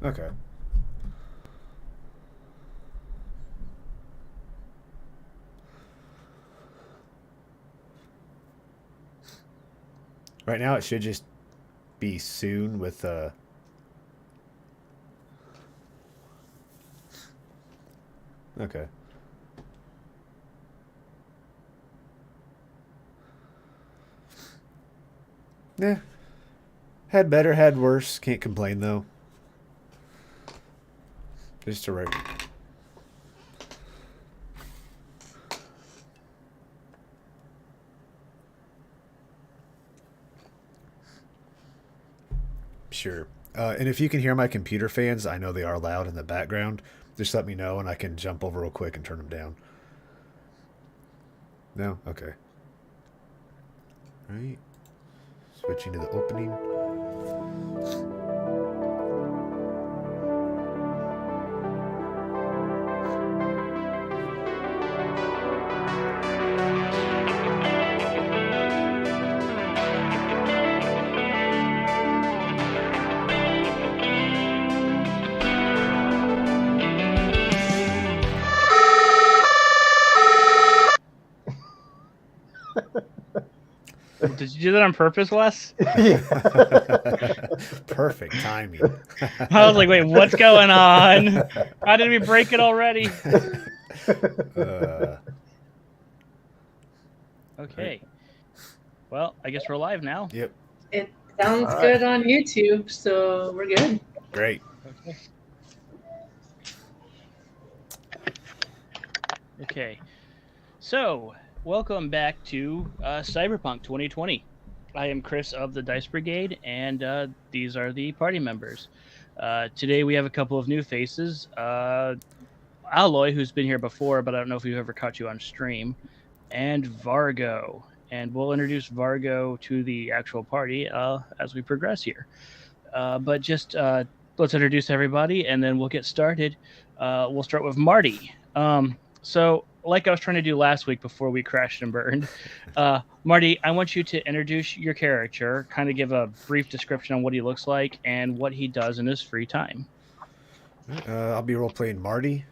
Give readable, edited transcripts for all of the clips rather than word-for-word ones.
Okay. Right now, it should just be soon with Okay. Yeah. Had better, had worse. Can't complain though. Just a right. Sure. And if you can hear my computer fans, I know they are loud in the background. Just let me know, and I can jump over real quick and turn them down. No? Okay. All right. Switching to the opening. Did you do that on purpose, Wes? Yeah. Perfect timing. I was like, wait, what's going on? How did we break it already? uh, Okay. Well, I guess we're live now. yep. It sounds All right. good on YouTube, so we're good. Great. Okay. Okay. So, welcome back to Cyberpunk 2020. I am Chris of the Dice Brigade, and these are the party members. Today we have a couple of new faces. Alloy, who's been here before, but I don't know if we've ever caught you on stream, and Vargo. And we'll introduce Vargo to the actual party as we progress here. But just let's introduce everybody, and then we'll get started. We'll start with Marty. So, like I was trying to do last week before we crashed and burned, Marty, I want you to introduce your character, kind of give a brief description on what he looks like and what he does in his free time. I'll be role playing Marty.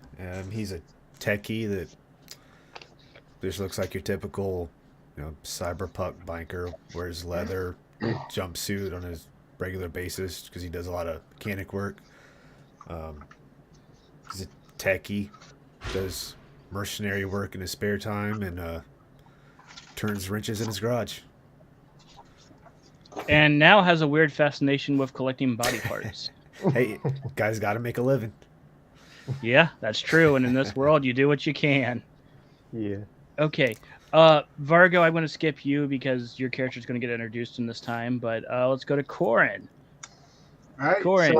He's a techie that just looks like your typical, cyberpunk biker. Wears leather jumpsuit on his regular basis because he does a lot of mechanic work. He's a techie, does mercenary work in his spare time, and turns wrenches in his garage. And now has a weird fascination with collecting body parts. Hey, guys, got to make a living. Yeah, that's true. And in this world, you do what you can. Yeah. Okay. Vargo, I'm going to skip you because your character's going to get introduced in this time. But let's go to Corin. All right. Corin.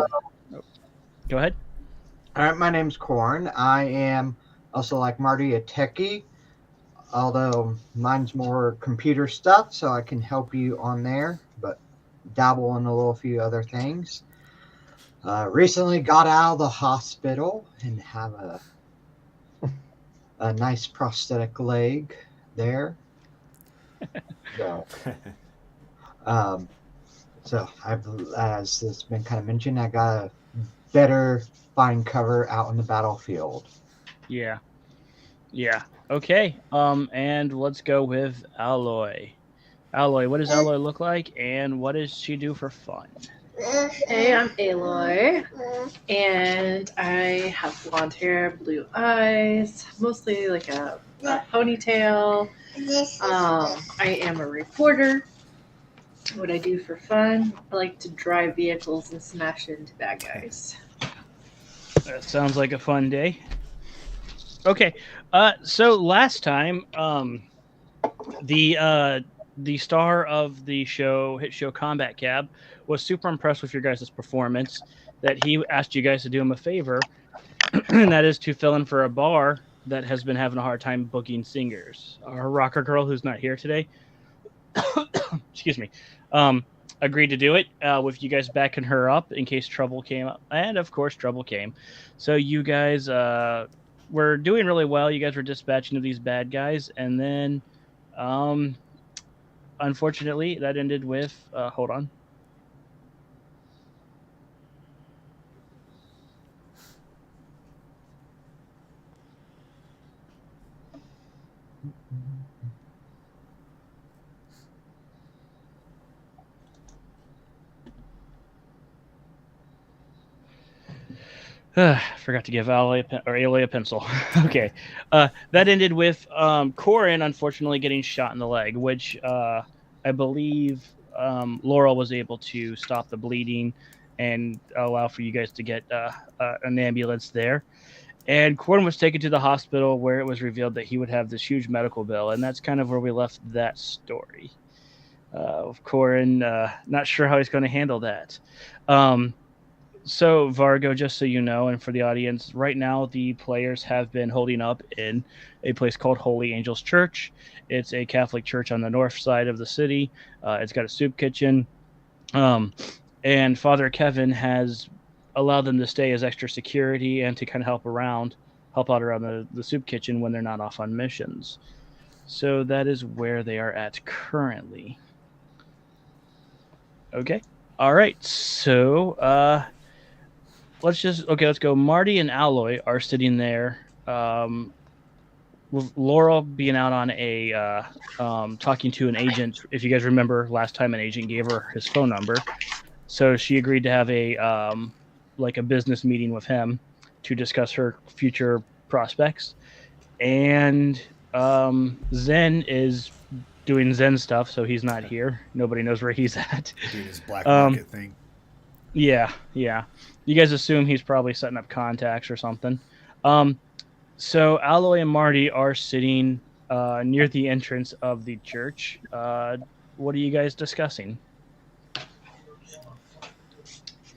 So, Go ahead. all right. My name's Corn. I am also, like Marty, a techie, although mine's more computer stuff, so I can help you on there, but dabble in a little few other things. Recently got out of the hospital and have a nice prosthetic leg there. So, so I've, as it's been kind of mentioned, I got a better find cover out in the battlefield. Yeah. Yeah. Okay. And let's go with Alloy. Alloy, what does Alloy look like, and what does she do for fun? Hey, I'm Aloy, and I have blonde hair, blue eyes, mostly like a ponytail. I am a reporter. What I do for fun, I like to drive vehicles and smash into bad guys. That sounds like a fun day. Okay. So last time, the star of the hit show Combat Cab, was super impressed with your guys' performance, that he asked you guys to do him a favor, and that is to fill in for a bar that has been having a hard time booking singers. Our rocker girl, who's not here today, excuse me, agreed to do it with you guys backing her up in case trouble came up. And, of course, trouble came. So you guys were doing really well. You guys were dispatching of these bad guys, and then unfortunately, that ended with hold on. Forgot to give Aloy a pencil. Okay. That ended with Corin unfortunately getting shot in the leg, which I believe Laurel was able to stop the bleeding and allow for you guys to get an ambulance there. And Corin was taken to the hospital where it was revealed that he would have this huge medical bill. And that's kind of where we left that story. Of Corin, not sure how he's going to handle that. So, Vargo, just so you know, and for the audience, right now the players have been holding up in a place called Holy Angels Church. It's a Catholic church on the north side of the city. It's got a soup kitchen. And Father Kevin has allowed them to stay as extra security and to kind of help out around the soup kitchen when they're not off on missions. So that is where they are at currently. Okay. All right. So, let's go. Marty and Alloy are sitting there, with Laurel being out on a talking to an agent. If you guys remember last time, an agent gave her his phone number, so she agreed to have a like a business meeting with him to discuss her future prospects. And Zen is doing Zen stuff, so he's not here. Nobody knows where he's at. Doing his black market thing. Yeah. You guys assume he's probably setting up contacts or something. So Alloy and Marty are sitting near the entrance of the church. What are you guys discussing?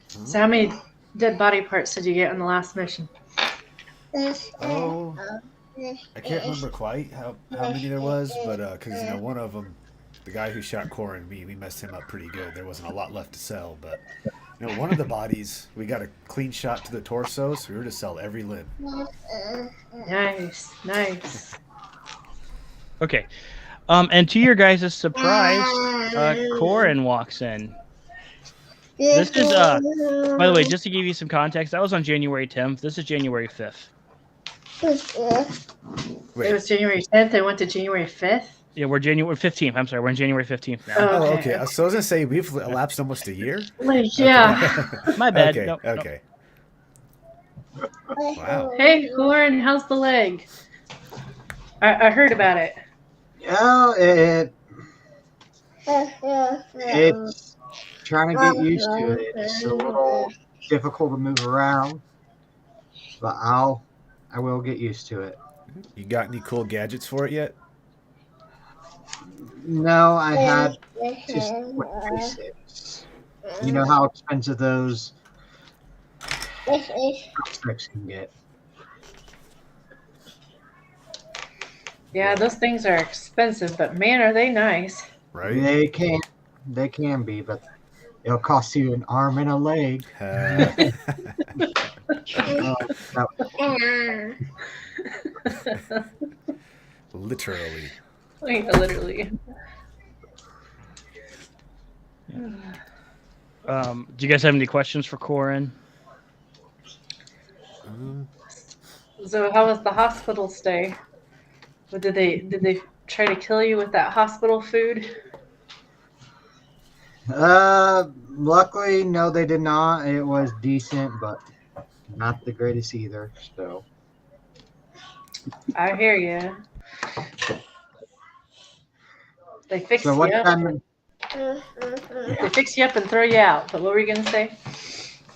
So how many dead body parts did you get on the last mission? Oh, I can't remember quite how many there was, but because one of them, the guy who shot Corin, we messed him up pretty good. There wasn't a lot left to sell, but one of the bodies, we got a clean shot to the torso, so we were to sell every limb. Nice. Okay. And to your guys' surprise, Corin walks in. This is by the way, just to give you some context, that was on January 10th. This is January 5th. Wait. It was January 10th. I went to January 5th. Yeah, we're January 15th. I'm sorry, we're on January 15th now. Oh, Oh, okay. So I was gonna say we've elapsed almost a year. Like, yeah. My bad. Okay. Nope. Okay. Wow. Hey, Corin, how's the leg? I heard about it. Yeah, it's trying to get used to it. It's a little difficult to move around, but I will get used to it. You got any cool gadgets for it yet? No, I had just what basics. You know how expensive those tricks can get. Yeah, those things are expensive, but man, are they nice. Right. They can be, but it'll cost you an arm and a leg. Literally. Like, literally. Do you guys have any questions for Corin? So how was the hospital stay? What, did they try to kill you with that hospital food? Luckily, no, they did not. It was decent, but not the greatest either. So I hear you. They fix so you what up. time? They fix you up and throw you out. But what were you gonna say?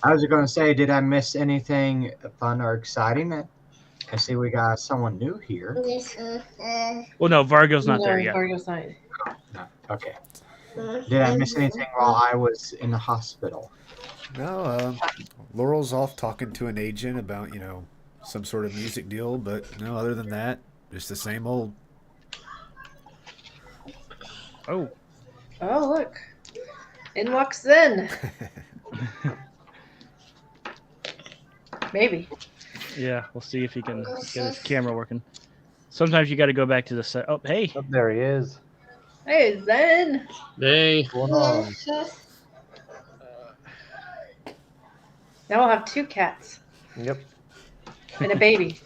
I was going to say, did I miss anything fun or exciting? I see we got someone new here. Well, no, Vargo's not there No, yet. Vargo's not. No. Okay. Did I miss anything while I was in the hospital? No, Laurel's off talking to an agent about, some sort of music deal, but no, other than that, just the same old. Oh. Oh, look. In walks Zen. Maybe. Yeah, we'll see if he can get his camera working. Sometimes you got to go back to the set. Oh, hey. Oh, there he is. Hey, Zen. Hey. What's going on? Now we'll have 2 cats Yep. and a baby.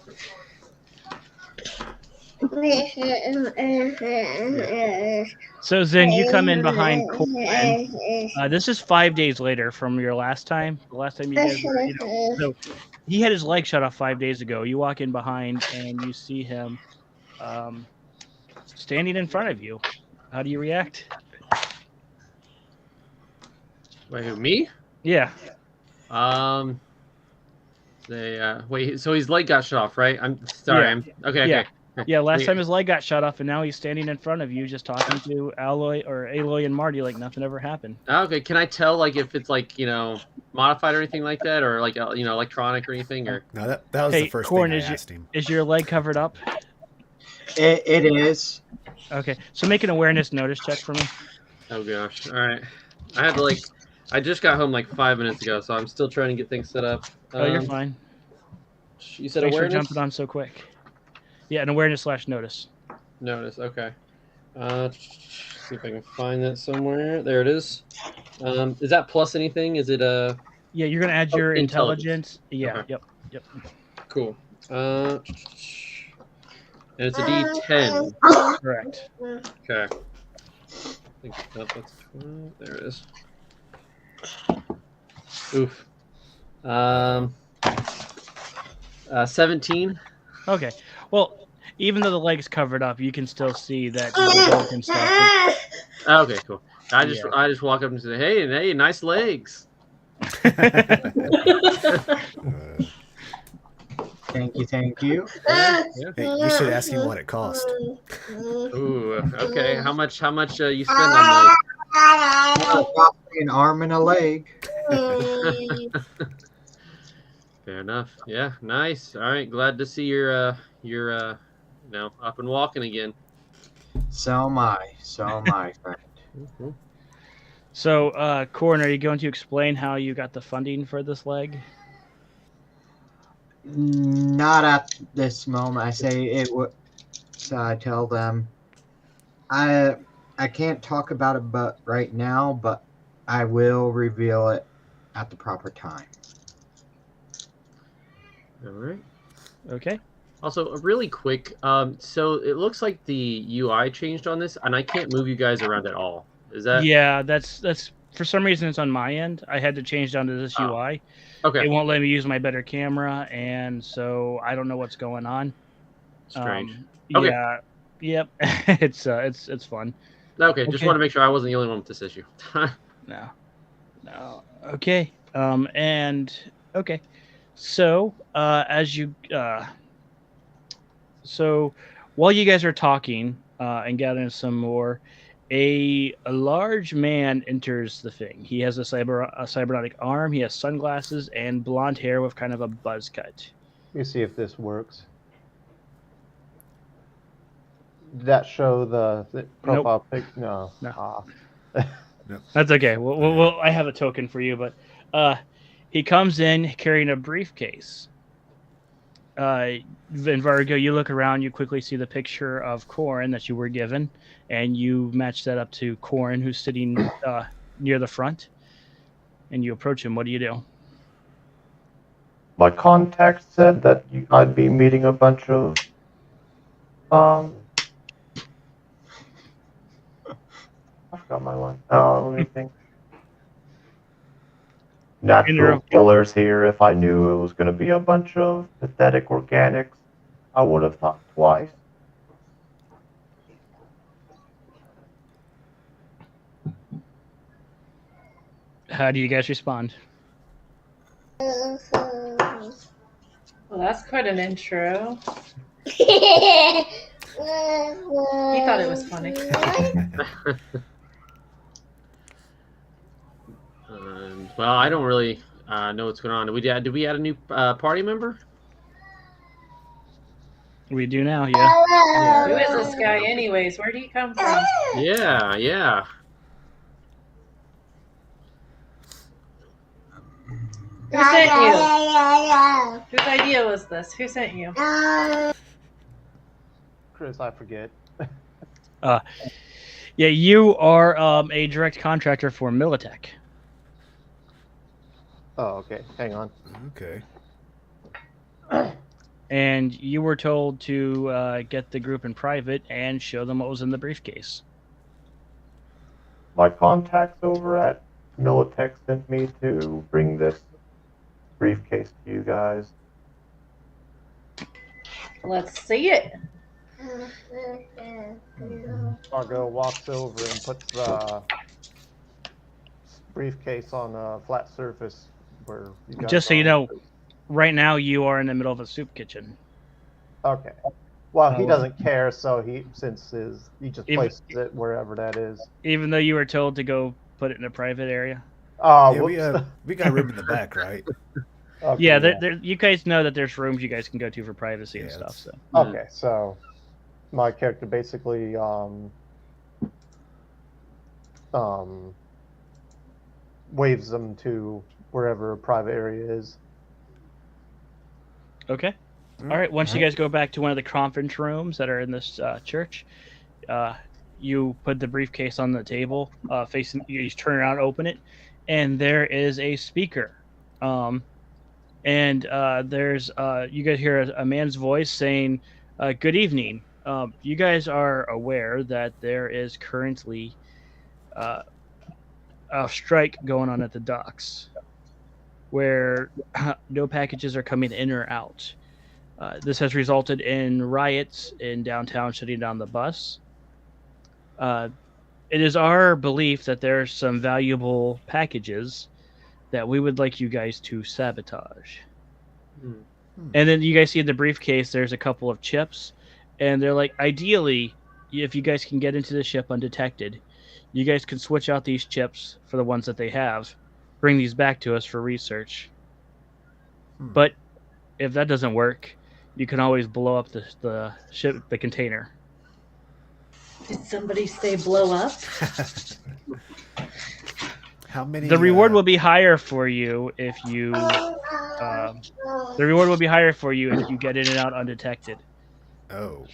So Zen, you come in behind Corin. This is 5 days later from your last time. The last time you guys were, so he had his leg shut off 5 days ago. You walk in behind and you see him standing in front of you. How do you react? Wait, who, me? Yeah. Wait. So his leg got shut off, right? I'm sorry. Yeah. Okay. Yeah. Okay. Yeah, last time his leg got shut off, and now he's standing in front of you, just talking to Aloy and Marty like nothing ever happened. Okay. Can I tell like if it's like modified or anything like that, or like electronic or anything, or No, that was Hey, the first Corn, thing I asked him. Is your leg covered up? It is. Okay, so make an awareness notice check for me. oh gosh. All right. I had to I just got home like 5 minutes ago, so I'm still trying to get things set up. Oh, you're fine. You said Thanks awareness? for jumping on so quick. Yeah, an awareness/notice. Notice. Okay. See if I can find that somewhere. There it is. Is that plus anything? Is it Yeah, you're gonna add your intelligence. Yeah. Okay. Yep. Cool. And it's a D10. Correct. Okay. I think that's 12. There it is. Oof. 17. Okay. Well, even though the leg's covered up, you can still see that you broke and stuff. Okay, cool. I just walk up and say, "Hey, nice legs." Thank you. Yeah. Hey, you should ask him what it cost. Ooh. Okay. How much you spend on Probably an arm and a leg. those? Fair enough. Yeah. Nice. All right. Glad to see you're up and walking again. So am I, friend. Mm-hmm. So, Corn, are you going to explain how you got the funding for this leg? Not at this moment. I say it would. So I tell them, I can't talk about it, but right now, but I will reveal it at the proper time. All right. Okay. Also, really quick. So it looks like the UI changed on this, and I can't move you guys around at all. Is that? Yeah, that's for some reason it's on my end. I had to change down to this UI. Okay. It won't let me use my better camera, and so I don't know what's going on. Strange. Okay. Yeah. Yep. It's fun. Okay. Just Okay. want to make sure I wasn't the only one with this issue. No. Okay. And okay. So, so while you guys are talking and gathering some more, a large man enters the thing. He has a cybernetic arm. He has sunglasses and blonde hair with kind of a buzz cut. Let me see if this works. Did that show the profile pic? No. No. Ah. That's okay. Well, I have a token for you, but he comes in carrying a briefcase. Vargo, you look around, you quickly see the picture of Corin that you were given, and you match that up to Corin, who's sitting near the front, and you approach him. What do you do? My contact said that I'd be meeting a bunch of I forgot my line. Let me think. Natural killers here. If I knew it was going to be a bunch of pathetic organics, I would have thought twice. How do you guys respond? Well, that's quite an intro. He thought it was funny. Well, I don't really know what's going on. Did we add a new party member? We do now, yeah. Who is this guy, anyways? Where did he come from? Yeah. Who sent you? Whose idea was this? Who sent you? Chris, I forget. Yeah, you are a direct contractor for Militech. Oh, okay. Hang on. Okay. And you were told to get the group in private and show them what was in the briefcase. my contacts over at Militech sent me to bring this briefcase to you guys. Let's see it. Margot walks over and puts the briefcase on a flat surface where you guys Just so you are. know, right now you are in the middle of a soup kitchen. Okay. Well, he Oh. doesn't care, so he just If- places it wherever that is. Even though you were told to go put it in a private area. Oh, Yeah, whoops. we got room in the back, right? Okay, Yeah, you guys know that there's rooms you guys can go to for privacy and Yeah, stuff. So Okay, so my character basically waves them to wherever a private area is. okay. All right. Once you guys go back to one of the conference rooms that are in this church, you put the briefcase on the table, facing. You just turn around, open it, and there is a speaker. There's you guys hear a man's voice saying, "Good evening. You guys are aware that there is currently a strike going on at the docks, where no packages are coming in or out." This has resulted in riots in downtown, shutting down the bus. It is our belief that there are some valuable packages that we would like you guys to sabotage. And then you guys see in the briefcase, there's a couple of chips, and they're like, ideally, if you guys can get into the ship undetected, you guys can switch out these chips for the ones that they have, bring these back to us for research. But if that doesn't work, you can always blow up the ship, the container. Did somebody say blow up? How many? The reward will be higher for you if you. The reward will be higher for you if you get in and out undetected. Oh,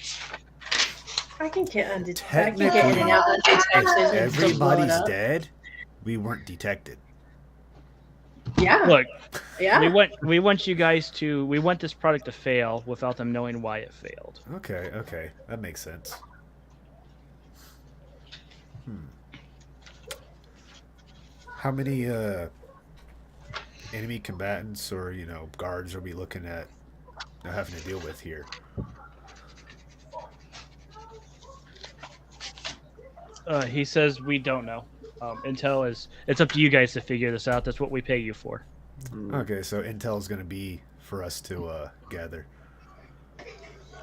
I can get I can get in technically, and out if undetected and still blow it everybody's up. dead, we weren't detected. Yeah. Look, Yeah. we want you guys to. We want this product to fail without them knowing why it failed. Okay, that makes sense. How many enemy combatants or guards are we looking at having to deal with here? He says we don't know. Intel is. It's up to you guys to figure this out. That's what we pay you for. Okay, so intel is going to be for us to gather.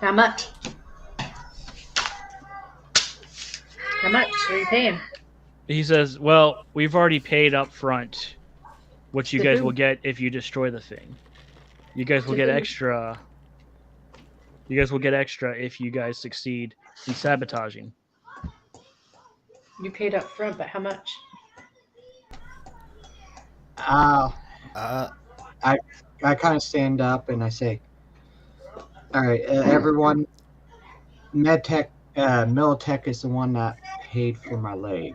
How much? How much are you paying? He says, "Well, we've already paid up front what you To guys who? will get if you destroy the thing. You guys will To get who? extra. You guys will get extra if you guys succeed in sabotaging." You paid up front, but how much? I Uh, kind of stand up and I say, "All right, everyone. Militech is the one that paid for my leg,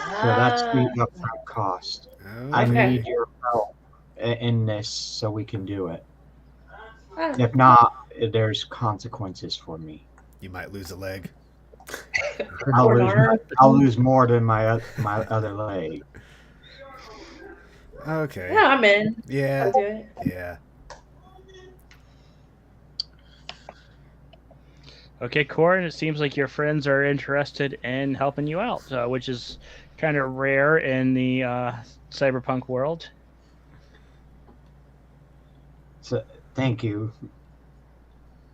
so that's the upfront cost. I Okay. need your help in this so we can do it. Ah, If not, there's consequences for me. you might lose a leg. I'll lose more than my other leg." Okay. yeah, I'm in. Yeah. I'll do it. Yeah. Okay, Corin, it seems like your friends are interested in helping you out, which is kind of rare in the cyberpunk world. So thank you.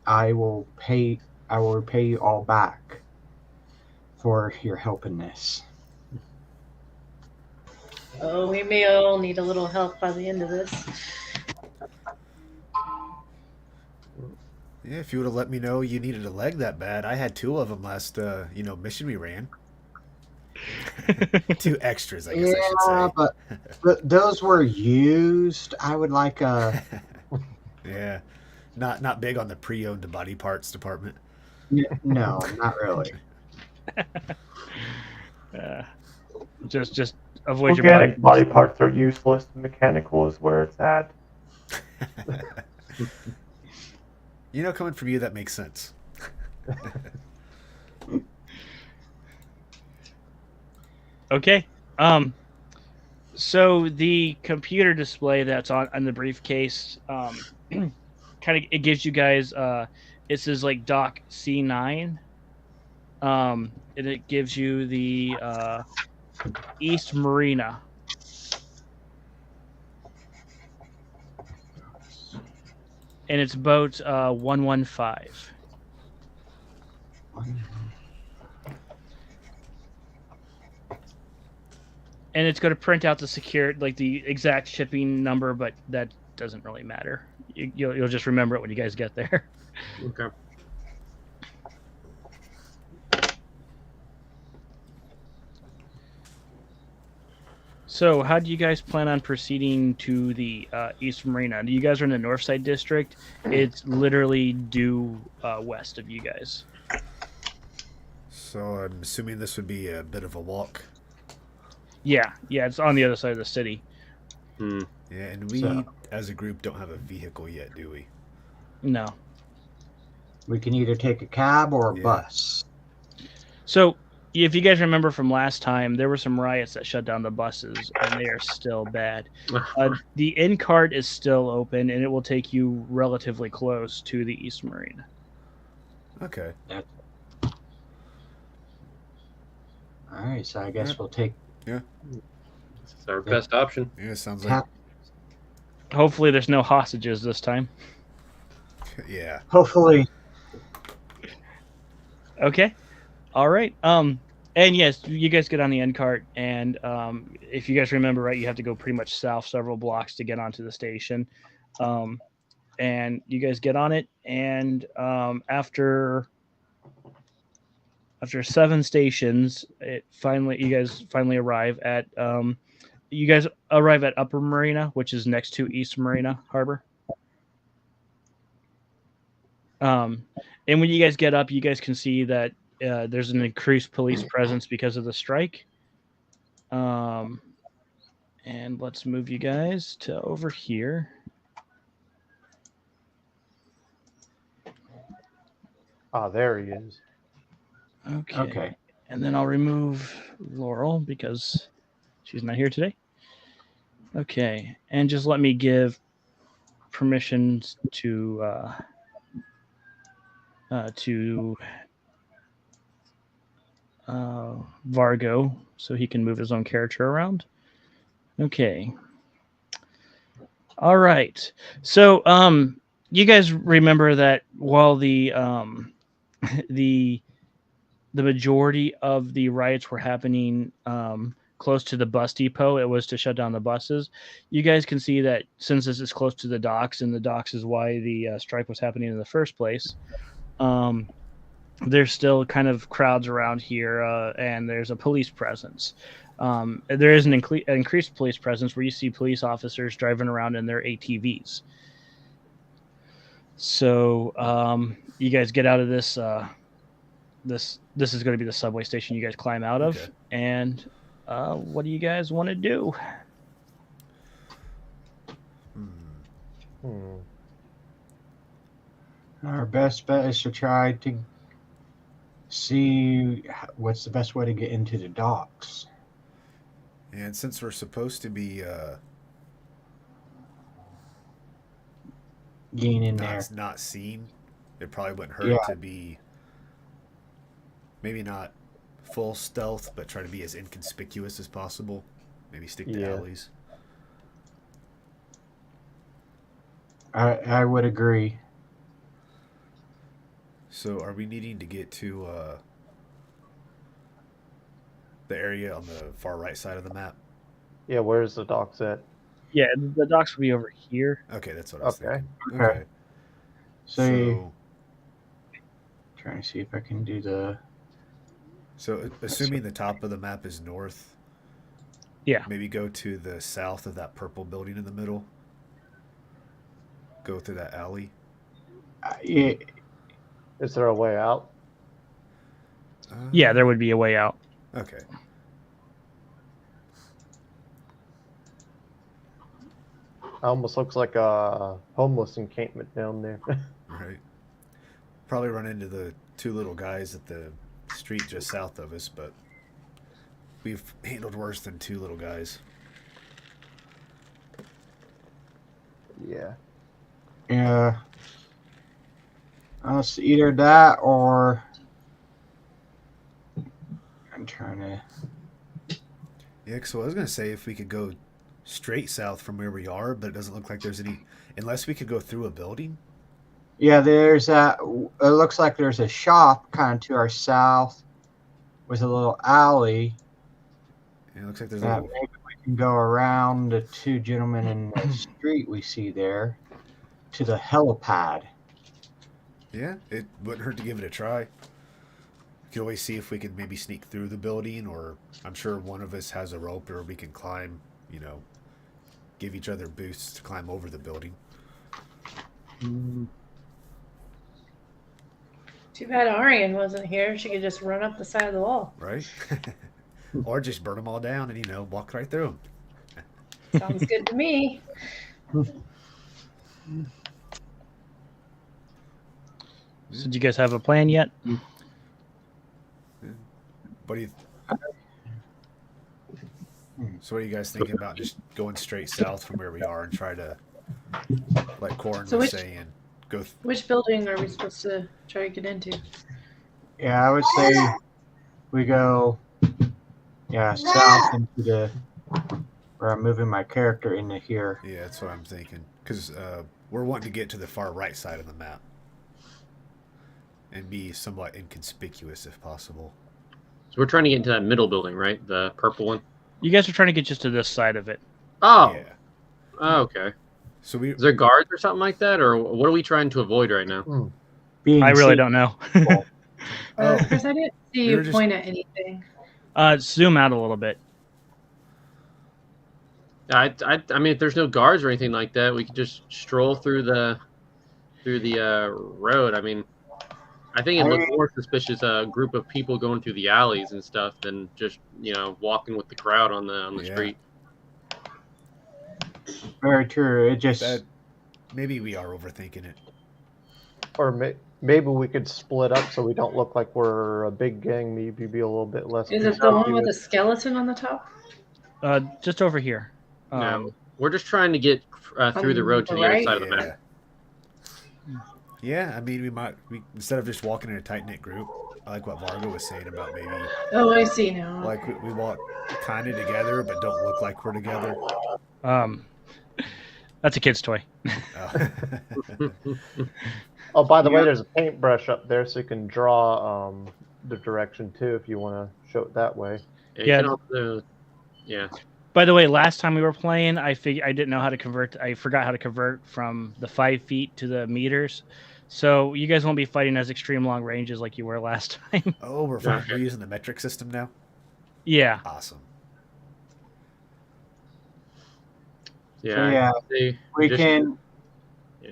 I will repay you all back for your help in this. Oh, we may all need a little help by the end of this. Yeah, if you would have let me know you needed a leg that bad, I had 2 of them last, mission we ran. 2 extras, I guess I should say. but those were used. I would like a. Yeah, not big on the pre-owned body parts department. No, not really. Just avoid your Organic body parts are useless. Mechanical is where it's at. Coming from you, that makes sense. Okay. So the computer display that's on the briefcase, kind of it gives you guys it says like dock C9. And it gives you the East Marina. And it's boat 115. And it's going to print out the the exact shipping number, but that doesn't really matter. You'll just remember it when you guys get there. Okay. So, how do you guys plan on proceeding to the East Marina? You guys are in the North Side District. It's literally due west of you guys. So I'm assuming this would be a bit of a walk. Yeah, it's on the other side of the city. Hmm. Yeah, and we, So- as a group, don't have a vehicle yet, do we? No. We can either take a cab or a Yeah. bus. So, if you guys remember from last time, there were some riots that shut down the buses, and they are still bad. The in cart is still open, and it will take you relatively close to the East Marina. Okay. All right, so I guess Yeah. we'll take This is our best option. Yeah, sounds like. cab. Hopefully, there's no hostages this time. Yeah. Hopefully, Okay. All right. And yes, you guys get on the end cart, and if you guys remember right, you have to go pretty much south several blocks to get onto the station. And you guys get on it, and after 7 stations, you guys finally arrive at Upper Marina, which is next to East Marina Harbor. And when you guys get up, you guys can see that there's an increased police presence because of the strike. And let's move you guys to over here. Ah, there he is. Okay. And then I'll remove Laurel because she's not here today. Okay. And just let me give permissions to Vargo so he can move his own character around. Okay. All right. So you guys remember that while the the majority of the riots were happening close to the bus depot, it was to shut down the buses. You guys can see that since this is close to the docks, and the docks is why the strike was happening in the first place. There's still kind of crowds around here, and there's a police presence. There is an increased police presence where you see police officers driving around in their ATVs. So you guys get out of this. This is going to be the subway station you guys climb out of. Okay. And what do you guys want to do? our best bet is to try to see what's the best way to get into the docks. And since we're supposed to be Getting in there. not seen, it probably wouldn't hurt Yeah. to be maybe not full stealth, but try to be as inconspicuous as possible. Maybe stick to Yeah. alleys. I would agree. So are we needing to get to the area on the far right side of the map? Yeah, where's the docks at? Yeah, the docks will be over here. Okay, that's what I was Okay. thinking. Okay. So Trying to see if I can do the. assuming the top of the map is north, Yeah. maybe go to the south of that purple building in the middle. Go through that alley. Yeah, Is there a way out? Yeah, there would be a way out. Okay. Almost looks like a homeless encampment down there. Right. Probably run into the two little guys at the street just south of us, but we've handled worse than 2 little guys. Yeah. Yeah. It's either that or I'm trying to. Yeah, so I was gonna say if we could go straight south from where we are, but it doesn't look like there's any, unless we could go through a building. Yeah, there's that. It looks like there's a shop kind of to our south with a little alley And it looks like there's a that little. maybe we can go around the 2 gentlemen in the street we see there to the helipad. Yeah, it wouldn't hurt to give it a try. We can always see if we can maybe sneak through the building, or I'm sure one of us has a rope, or we can climb. Give each other boosts to climb over the building. Mm, Too bad Arian wasn't here. She could just run up the side of the wall. Right? Or just burn them all down and walk right through them. Sounds good to me. So, do you guys have a plan yet? What do you? So, what are you guys thinking about just going straight south from where we are and try to, like Corin So was which- saying, go? Which building are we supposed to try to get into? Yeah, I would say we go south into the where I'm moving my character into here. Yeah, that's what I'm thinking. Because we're wanting to get to the far right side of the map and be somewhat inconspicuous if possible. So we're trying to get into that middle building, right? The purple one. You guys are trying to get just to this side of it. Oh, Yeah. oh, okay. So we. Is there guards or something like that, or what are we trying to avoid right now? Being I really seen- don't know. Oh. Chris, I didn't see We you were just- point at anything. Zoom out a little bit. I mean, if there's no guards or anything like that, we could just stroll through the road. I mean, I think it looked more suspicious a group of people going through the alleys and stuff than just walking with the crowd on the Yeah. street. Very true. It just That, maybe we are overthinking it. Or maybe we could split up so we don't look like we're a big gang. Maybe be a little bit less. Is it the one with the skeleton on the top? Just over here. No, we're just trying to get through the road to the other Right. side of the map. Yeah. Yeah, I mean, we instead of just walking in a tight knit group, I like what Vargo was saying about maybe Oh, I see now. like we walk kind of together but don't look like we're together. That's a kid's toy. Uh, Oh, by the way, there's a paintbrush up there, so you can draw the direction too if you want to show it that way. You Yeah. can also- yeah. By the way, last time we were playing, I didn't know how to convert. I forgot how to convert from the 5 feet to the meters. So you guys won't be fighting as extreme long ranges like you were last time. oh, we're using the metric system now. Yeah. Awesome. Yeah. yeah, See, we just- can Yeah.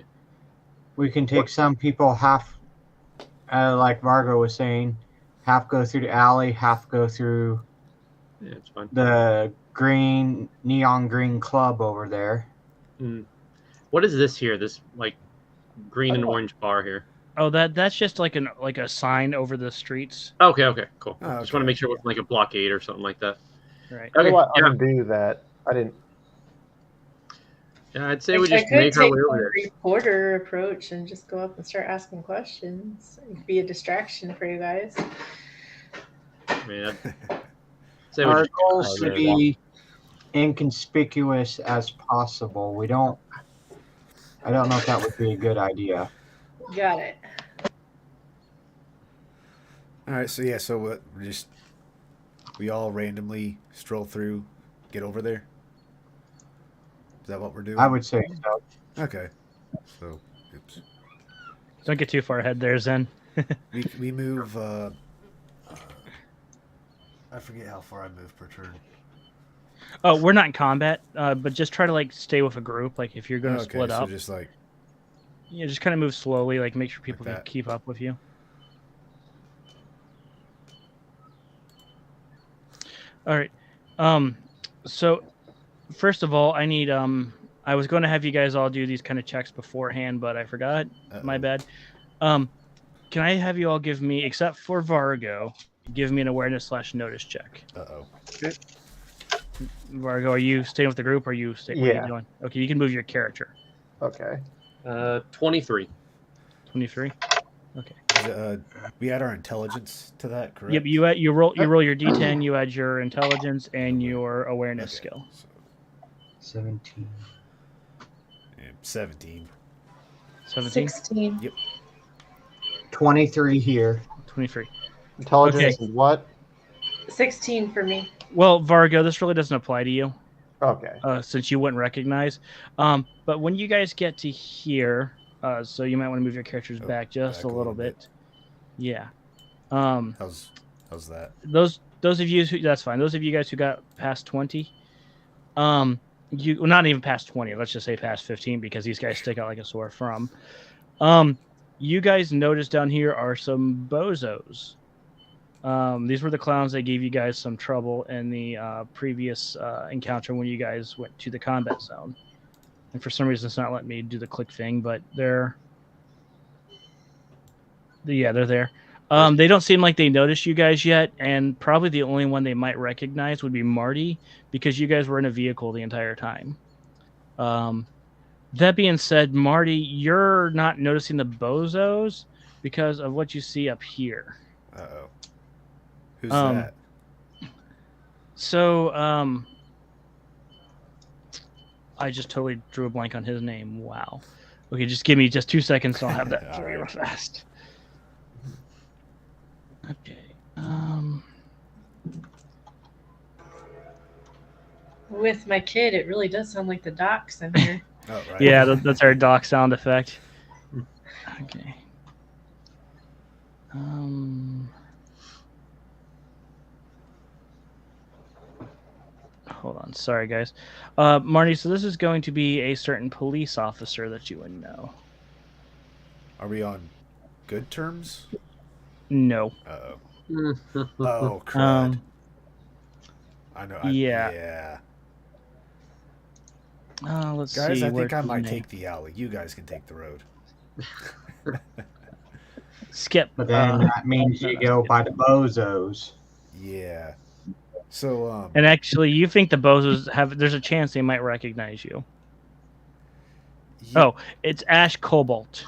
we can take some people half, like Margo was saying, half go through the alley, half go through Yeah, it's fine. the neon green club over there. What is this here? This like green and orange bar here. Oh, that's just like a sign over the streets, Okay, cool. Oh, Just want to make sure it wasn't like a blockade or something like that. right? How Okay, do I yeah. undo that? I didn't. Yeah, I'd say we I just could make our take way the over there. reporter approach and just go up and start asking questions. It'd be a distraction for you guys. I mean, I'd say we Our just goal is to there. be inconspicuous as possible. I don't know if that would be a good idea. Got it. All right, so yeah, so we all randomly stroll through, get over there. Is that what we're doing? I would say so. Okay. So, oops. Don't get too far ahead there, Zen. We move. I forget how far I move per turn. Oh, we're not in combat, but just try to like stay with a group. Like if you're going to Okay, split so up, just like just kind of move slowly. Like make sure people Like can that. keep up with you. All right. So first of all, I need I was going to have you guys all do these kind of checks beforehand, but I forgot. My Uh-oh. bad. Can I have you all give me, except for Vargo, Give me an awareness/notice check. Uh-oh. Vargo, are you staying with the group? Or are you staying? What are Yeah. you doing? Okay, you can move your character. Okay. 23. 23. Okay. Is it, we add our intelligence to that, correct? Yep. You roll your D10. You add your intelligence and your awareness Okay, skill. so, 17. and 17. 17. 16. Yep. 23 here. 23. Intelligence Okay. is what? 16 for me. Well, Vargo, this really doesn't apply to you. Okay. Since you wouldn't recognize. But when you guys get to here, so you might want to move your characters back just back a little bit. Yeah. How's that? Those of you who, that's fine. Those of you guys who got past 20, you well, not even past 20. Let's just say past 15 because these guys stick out like a sore thumb. You guys notice down here are some bozos. These were the clowns that gave you guys some trouble in the previous encounter when you guys went to the combat zone. And for some reason, it's not letting me do the click thing, but they're there. They don't seem like they noticed you guys yet, and probably the only one they might recognize would be Marty, because you guys were in a vehicle the entire time. That being said, Marty, you're not noticing the bozos because of what you see up here. Uh-oh. Who's that? So, I just totally drew a blank on his name. Wow. Okay, just give me just 2 seconds, so I'll have that for you real fast. Okay. With my kid, it really does sound like the docks in here. Oh, right. Yeah, that's our doc sound effect. Okay. Hold on. Sorry, guys. Marty, so this is going to be a certain police officer that you would know. Are we on good terms? No. Uh-oh. Oh, crud. I know. yeah. Yeah. Let's Guys, see. I think I where's might his name? take the alley. You guys can take the road. Skip. But then that means you go by the bozos. Yeah. So, And actually, you think the bozos have? There's a chance they might recognize you. Oh, it's Ash Cobalt.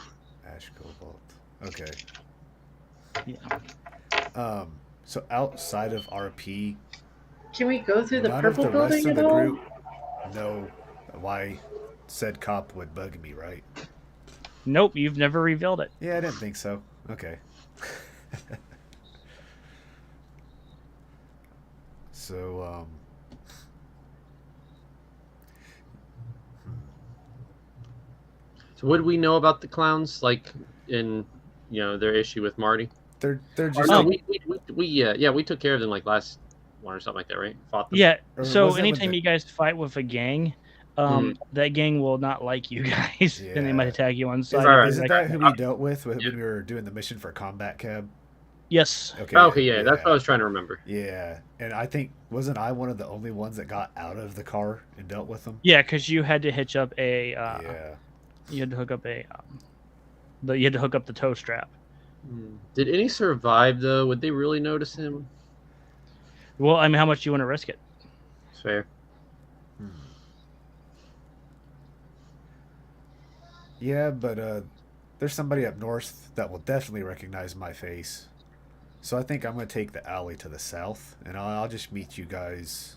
Ash Cobalt. Okay. Yeah. So outside of RP, Can we go through the none purple of the rest building of at the all? group know why said cop would bug me, right? Nope, you've never revealed it. Yeah, I didn't think so. Okay. So, So what do we know about the clowns? Like in their issue with Marty? they're Or just no, we took care of them like last one or something like that, right? Fought them. Yeah. Or So was it when anytime the- you guys fight with a gang, that gang will not like you guys, and they might Yeah. attack you on sight. Right. Isn't Like- that who we dealt with when we were doing the mission for Combat Cab? Yes. Okay. Oh, okay, yeah, that's what I was trying to remember. Yeah, and I think wasn't I one of the only ones that got out of the car and dealt with them? Yeah, because you had to hitch up a. Yeah. You had to hook up a. You had to hook up the tow strap. Did any survive though? Would they really notice him? Well, I mean, how much do you want to risk it? It's fair. Yeah, but there's somebody up north that will definitely recognize my face. So I think I'm going to take the alley to the south, and I'll just meet you guys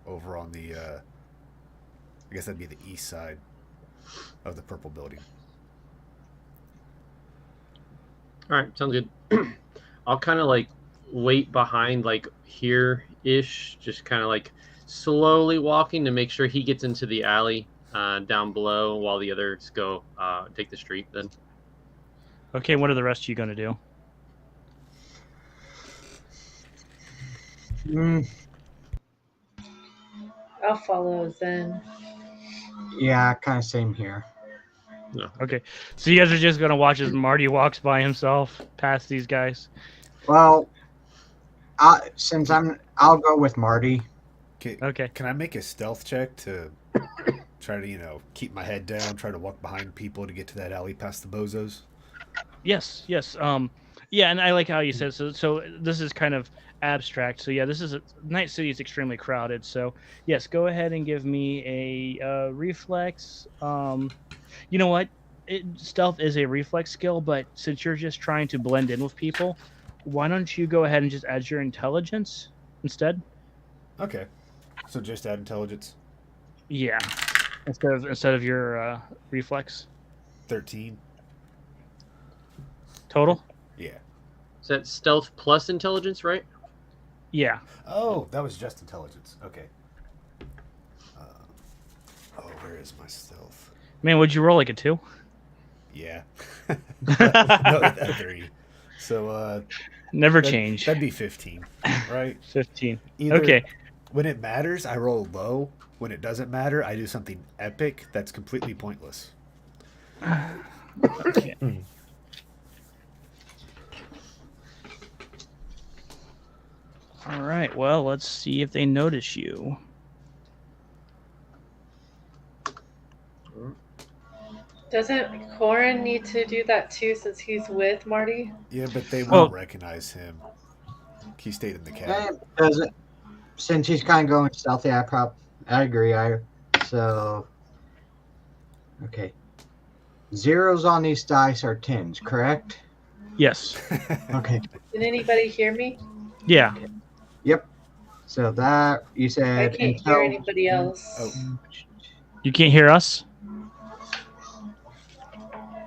over on the, I guess that'd be the east side of the purple building. All right, sounds good. I'll kind of like wait behind like here-ish, just kind of like slowly walking to make sure he gets into the alley down below while the others go take the street then. Okay, what are the rest of you going to do? I'll follow Zen. Yeah, kind of same here. No. Okay, so you guys are just going to watch as Marty walks by himself past these guys? Well, I'll go with Marty. Okay. Can I make a stealth check to try to, keep my head down, try to walk behind people to get to that alley past the bozos? Yes. Yeah, Yeah, and I like how you said so. So this is kind of abstract. So yeah, this is Night City is extremely crowded. So yes, go ahead and give me a reflex. You know what? Stealth is a reflex skill, but since you're just trying to blend in with people, why don't you go ahead and just add your intelligence instead? Okay. So just add intelligence. Yeah, instead of your reflex 13. total. Yeah. Is that stealth plus intelligence, right? Yeah. Oh, that was just intelligence. Okay. Oh, where is my stealth? Man, would you roll like a 2? Yeah. No, a 3. So Never change. that'd be 15, right? 15. Either Okay. when it matters, I roll low. When it doesn't matter, I do something epic that's completely pointless. Okay. All right. Well, let's see if they notice you. Doesn't Corin need to do that too since he's with Marty? Yeah, but they Well- won't recognize him. He stayed in the cab. And doesn't since he's kind of going stealthy, I agree. So okay. Zeros on these dice are 10s, correct? Yes. Okay. Did anybody hear me? Yeah. Yep. So that you I said can't hear anybody else. Oh. You can't hear us?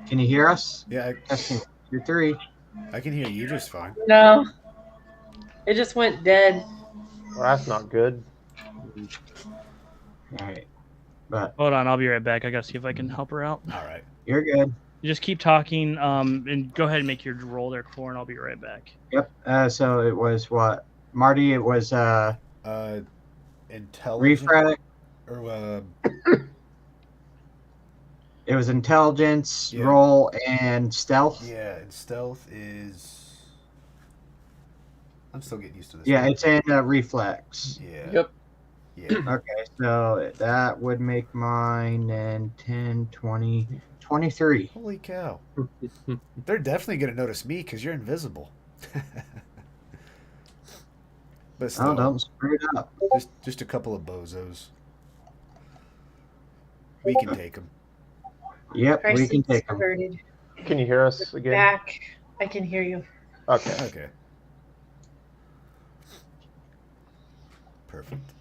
Can you hear us? Yeah, Testing. 2, 3. I can hear you just fine. No. It just went dead. Well, that's not good. All right. But Hold on. I'll be right back. I got to see if I can help her out. All right. you're good. You just keep talking and go ahead and make your roll there, Core, and I'll be right back. Yep. So it was what? Marty, it was Intelligence. refresh. Or It was intelligence, Yeah. roll, and stealth. yeah, and stealth is. I'm still getting used to this. Yeah, one. it's in reflex. Yeah. Yep. Yeah. Okay, so that would make mine then 10, 20, 23. Holy cow! They're definitely gonna notice me because you're invisible. But still, Oh, don't screw it up. just a couple of bozos. We can take them. Yep, we Crisis can take them. averted. Can you hear us again? Back. I can hear you. Okay. Okay. Perfect.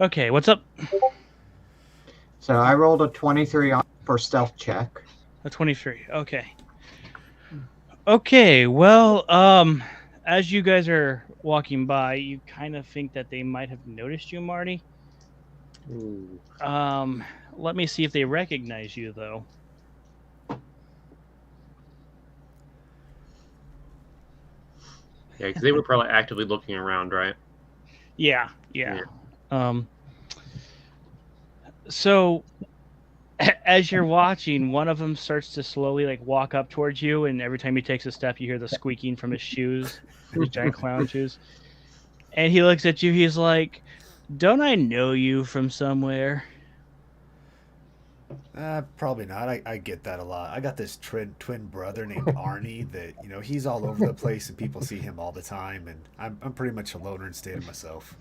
Okay, what's up? So I rolled a 23 for stealth check. A 23. Okay. Okay, well, as you guys are walking by, you kind of think that they might have noticed you, Marty. Ooh. Let me see if they recognize you, though. Yeah, because they were probably actively looking around, right? Yeah. So as you're watching, one of them starts to slowly like walk up towards you, and every time he takes a step, you hear the squeaking from his shoes, his giant clown shoes. And he looks at you. He's like, "Don't I know you from somewhere?" Probably not. I get that a lot. I got this twin brother named Arnie that, he's all over the place and people see him all the time, and I'm pretty much a loner and stay to myself.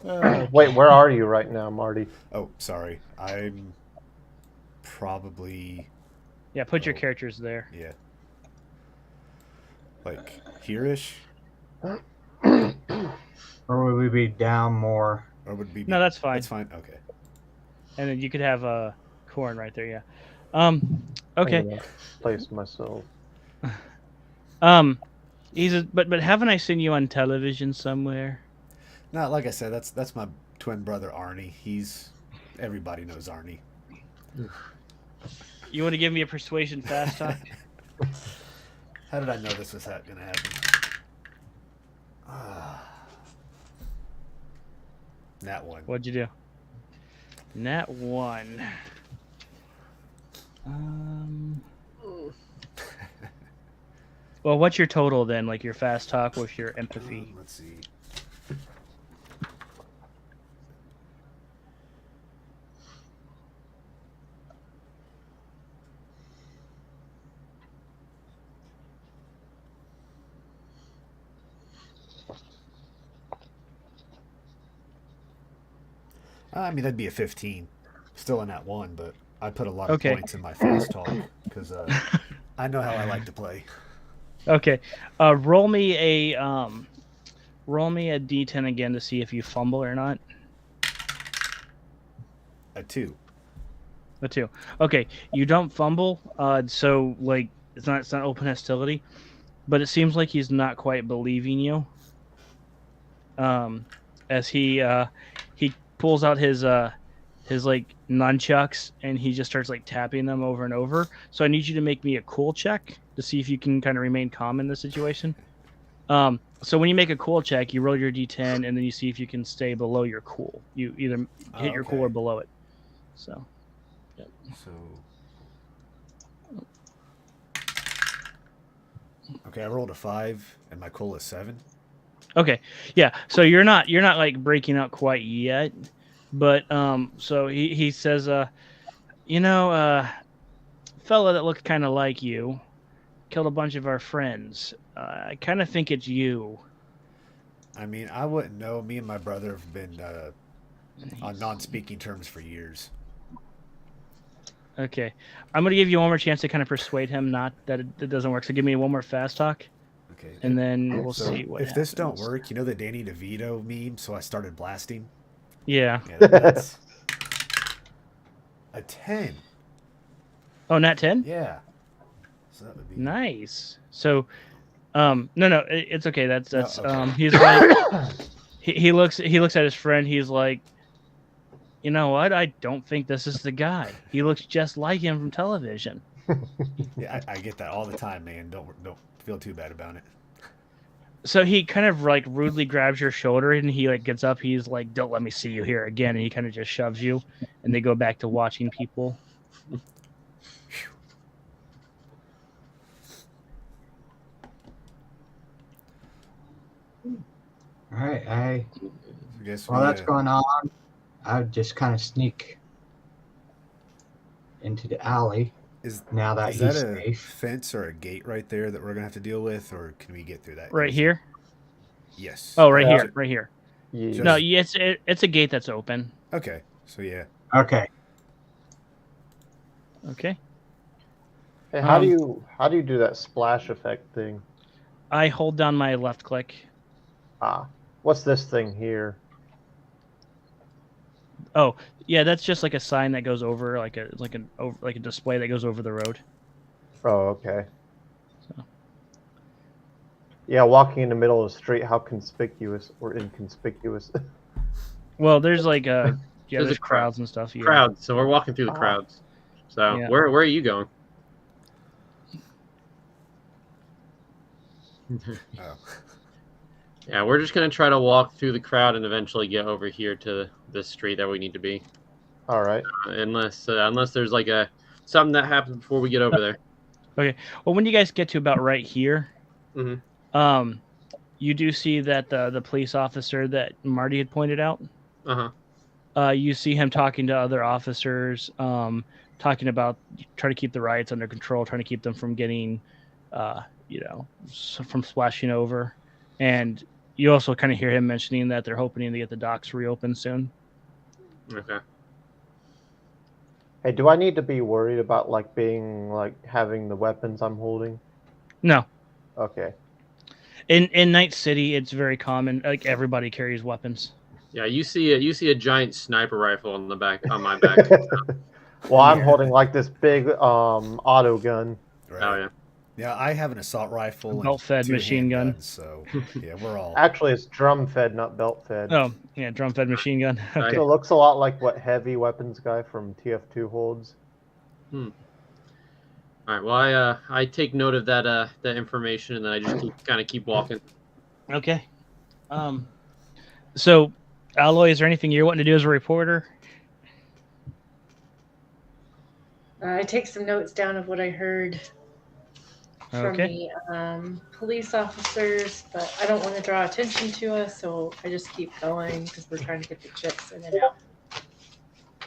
Wait, where are you right now, Marty? Oh, sorry. I'm probably, Yeah, put your characters there. yeah. Like, here-ish? Or would we be down more? Or would be... No, that's fine. That's fine, okay. And then you could have a corn right there. Yeah. Okay. I'm gonna place myself. But haven't I seen you on television somewhere? No, like I said, that's my twin brother Arnie. Everybody knows Arnie. You want to give me a persuasion fast talk? How did I know this was going to happen? Nat 1. What'd you do? Nat 1. Well, what's your total then? Like your fast talk with your empathy? Let's see. I mean, that'd be a 15. Still in that one, but I put a lot of Okay. points in my fast talk because I know how I like to play. Okay. Roll me a d10 again to see if you fumble or not. A 2. A 2. Okay, you don't fumble. So like it's not open hostility, but it seems like he's not quite believing you. As he pulls out his like nunchucks and he just starts like tapping them over and over. So I need you to make me a cool check to see if you can kind of remain calm in this situation. So when you make a cool check, you roll your d10 and then you see if you can stay below your cool. You either hit your cool or Okay. below it. So. So. Okay, I rolled a 5 and my cool is 7. Okay, yeah. So you're not like breaking out quite yet, but so he says, fella that looked kind of like you killed a bunch of our friends. I kind of think it's you. I mean, I wouldn't know. Me and my brother have been on non-speaking terms for years. Okay, I'm gonna give you one more chance to kind of persuade him not that it doesn't work. So give me one more fast talk, Okay. and then we'll So see what. if this don't happens. work, you know the Danny DeVito meme. So I started blasting. Yeah. Yeah, that's a 10. Oh, nat 10. Yeah. So that would be Nice. So, it's okay. That's okay. he's like he looks at his friend. He's like, you know what? I don't think this is the guy. He looks just like him from television. Yeah, I get that all the time, man. Don't feel too bad about it. So he kind of like rudely grabs your shoulder and he like gets up. He's like, "Don't let me see you here again." And he kind of just shoves you, and they go back to watching people. All right. I guess while that's going on, I would just kind of sneak into the alley. Is now that is he's that a safe. fence or a gate right there that we're gonna have to deal with, or can we get through that? Right easy? here. Yes. Oh, right Yeah. here. Right here. Yeah. No, it's a gate that's open. Okay. So yeah. Okay. Okay. Hey, how do you do that splash effect thing? I hold down my left click. What's this thing here? Oh, yeah, that's just like a sign that goes over like a display that goes over the road. Oh, okay. So. Yeah, walking in the middle of the street, how conspicuous or inconspicuous? Well, there's like there's a crowds and stuff. Yeah. Crowds. So we're walking through the crowds. So Yeah. where are you going? Oh. Yeah, we're just gonna try to walk through the crowd and eventually get over here to the street that we need to be. All right. Unless there's like something that happens before we get over there. Okay. Well, when you guys get to about right here, Mhm. You do see that the police officer that Marty had pointed out. You see him talking to other officers, talking about trying to keep the riots under control, trying to keep them from getting, from splashing over, and you also kind of hear him mentioning that they're hoping to get the docks reopened soon. Okay. Hey, do I need to be worried about having the weapons I'm holding? No. Okay. In Night City, it's very common. Like everybody carries weapons. Yeah, you see a giant sniper rifle on my back. Well, I'm holding like this big auto gun. Right. Oh yeah. Yeah, I have an assault rifle and Belt-fed 2 machine gun. handguns, so yeah, we're all. Actually, it's drum fed, not belt fed. Oh, yeah, drum-fed machine gun. Okay. So it looks a lot like what heavy weapons guy from TF2 holds. All right. Well, I take note of that information, and then I just keep walking. Okay. So, Alloy, is there anything you're wanting to do as a reporter? I take some notes down of what I heard from Okay. the police officers, but I don't want to draw attention to us, so I just keep going because we're trying to get the chips in and out.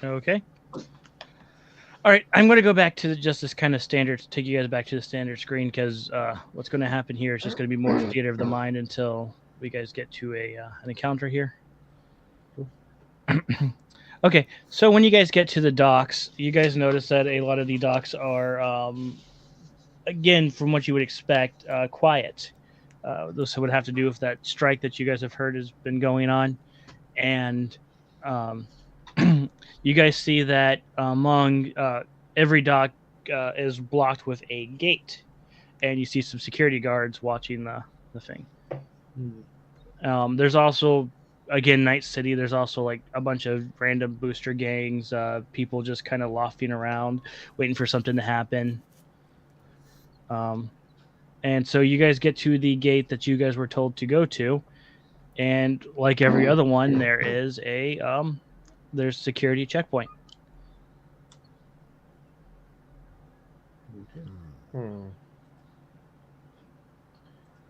Okay. All right, I'm going to go back to just this kind of standard, take you guys back to the standard screen, because what's going to happen here is just going to be more theater of the mind until we guys get to an encounter here. Okay, so when you guys get to the docks, you guys notice that a lot of the docks are, again, from what you would expect, quiet. This would have to do with that strike that you guys have heard has been going on, and um, you guys see that among every dock is blocked with a gate, and you see some security guards watching the thing. There's also, again, Night City. There's also like a bunch of random booster gangs, people just kind of lofting around, waiting for something to happen. And so you guys get to the gate that you guys were told to go to, and like every other one, there is there's security checkpoint. Hmm.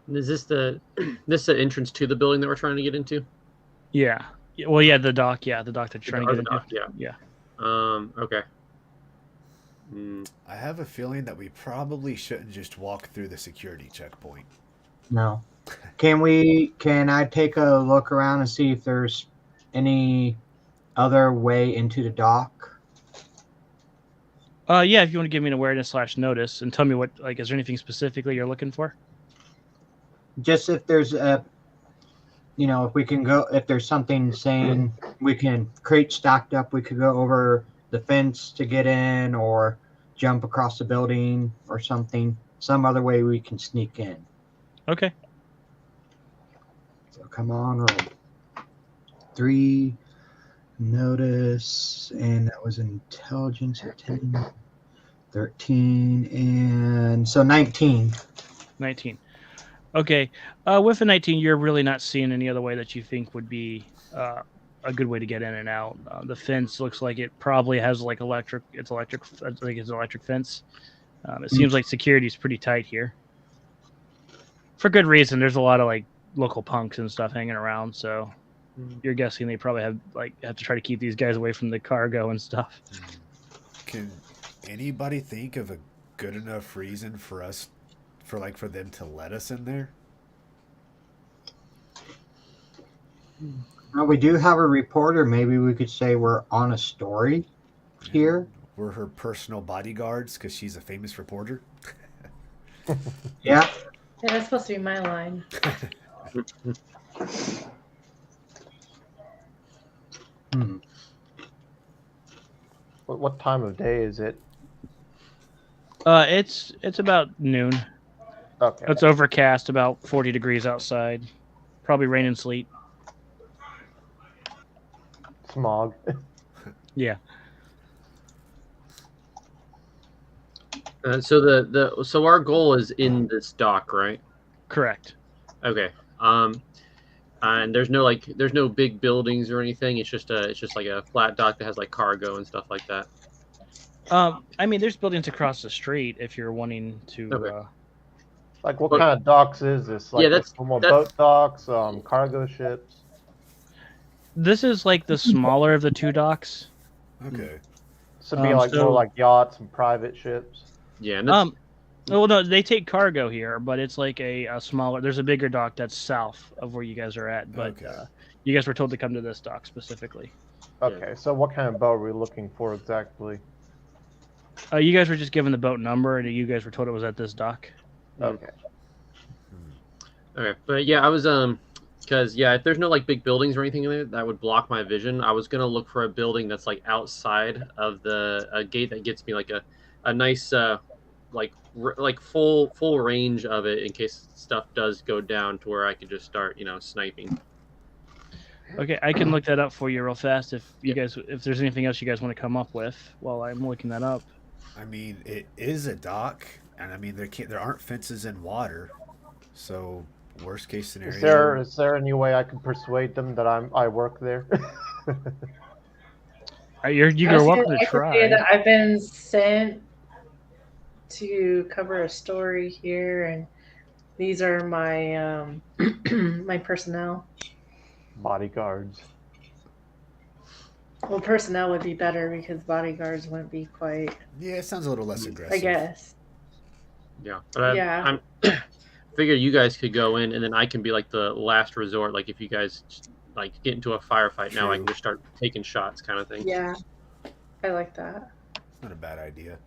Is this the entrance to the building that we're trying to get into? Yeah. Well, yeah, the dock. Yeah, the dock that you're trying to Or get the into. dock, yeah. Yeah. Okay. I have a feeling that we probably shouldn't just walk through the security checkpoint. No. Can I take a look around and see if there's any other way into the dock? Yeah, if you want to give me an awareness/notice and tell me what, like, is there anything specifically you're looking for? Just if there's if we can go, if there's something saying we can crate stacked up, we could go over the fence to get in or jump across the building or something, some other way we can sneak in. Okay. So come on, roll. 3 notice, and that was intelligence at 10, 13, and so 19. 19. Okay. With a 19, you're really not seeing any other way that you think would be a good way to get in and out. The fence looks like it probably has like electric. It's electric. I think it's an electric fence. It seems like security is pretty tight here. For good reason. There's a lot of like local punks and stuff hanging around, so you're guessing they probably have to try to keep these guys away from the cargo and stuff. Can anybody think of a good enough reason for them to let us in there? Well, we do have a reporter. Maybe we could say we're on a story here. We're her personal bodyguards because she's a famous reporter. Yeah. Yeah, that's supposed to be my line. What time of day is it? It's about noon. Okay. It's overcast, about 40 degrees outside. Probably rain and sleet. Smog. Yeah. So our goal is in this dock, right? Correct. Okay. And there's no big buildings or anything. It's just like a flat dock that has like cargo and stuff like that. I mean, there's buildings across the street if you're wanting to. Okay. Like what kind of docks is this? Like Yeah, normal boat docks, cargo ships. This is like the smaller of the two docks. Okay. So it'd be like more like yachts and private ships. Yeah. And that's, Well, no, they take cargo here, but it's like a smaller. There's a bigger dock that's south of where you guys are at, but Okay. You guys were told to come to this dock specifically. Okay, so what kind of boat are we looking for exactly? You guys were just given the boat number, and you guys were told it was at this dock. Okay. Okay, but yeah, I was because if there's no like big buildings or anything in there that would block my vision, I was gonna look for a building that's like outside of a gate that gets me like a nice like full range of it in case stuff does go down to where I could just start sniping. Okay, I can look that up for you real fast if there's anything else you guys want to come up with while I'm looking that up. I mean, it is a dock, and I mean there aren't fences in water, so worst case scenario. Is there any way I can persuade them that I work there? You're welcome to I try. can say that I've been sent to cover a story here, and these are my my personnel. Bodyguards. Well, personnel would be better because bodyguards wouldn't be quite. Yeah, it sounds a little less aggressive. I guess. Yeah, but Yeah. I'm figure you guys could go in, and then I can be like the last resort. Like if you guys like get into a firefight. Now I True. can just start taking shots, kind of thing. Yeah, I like that. It's not a bad idea.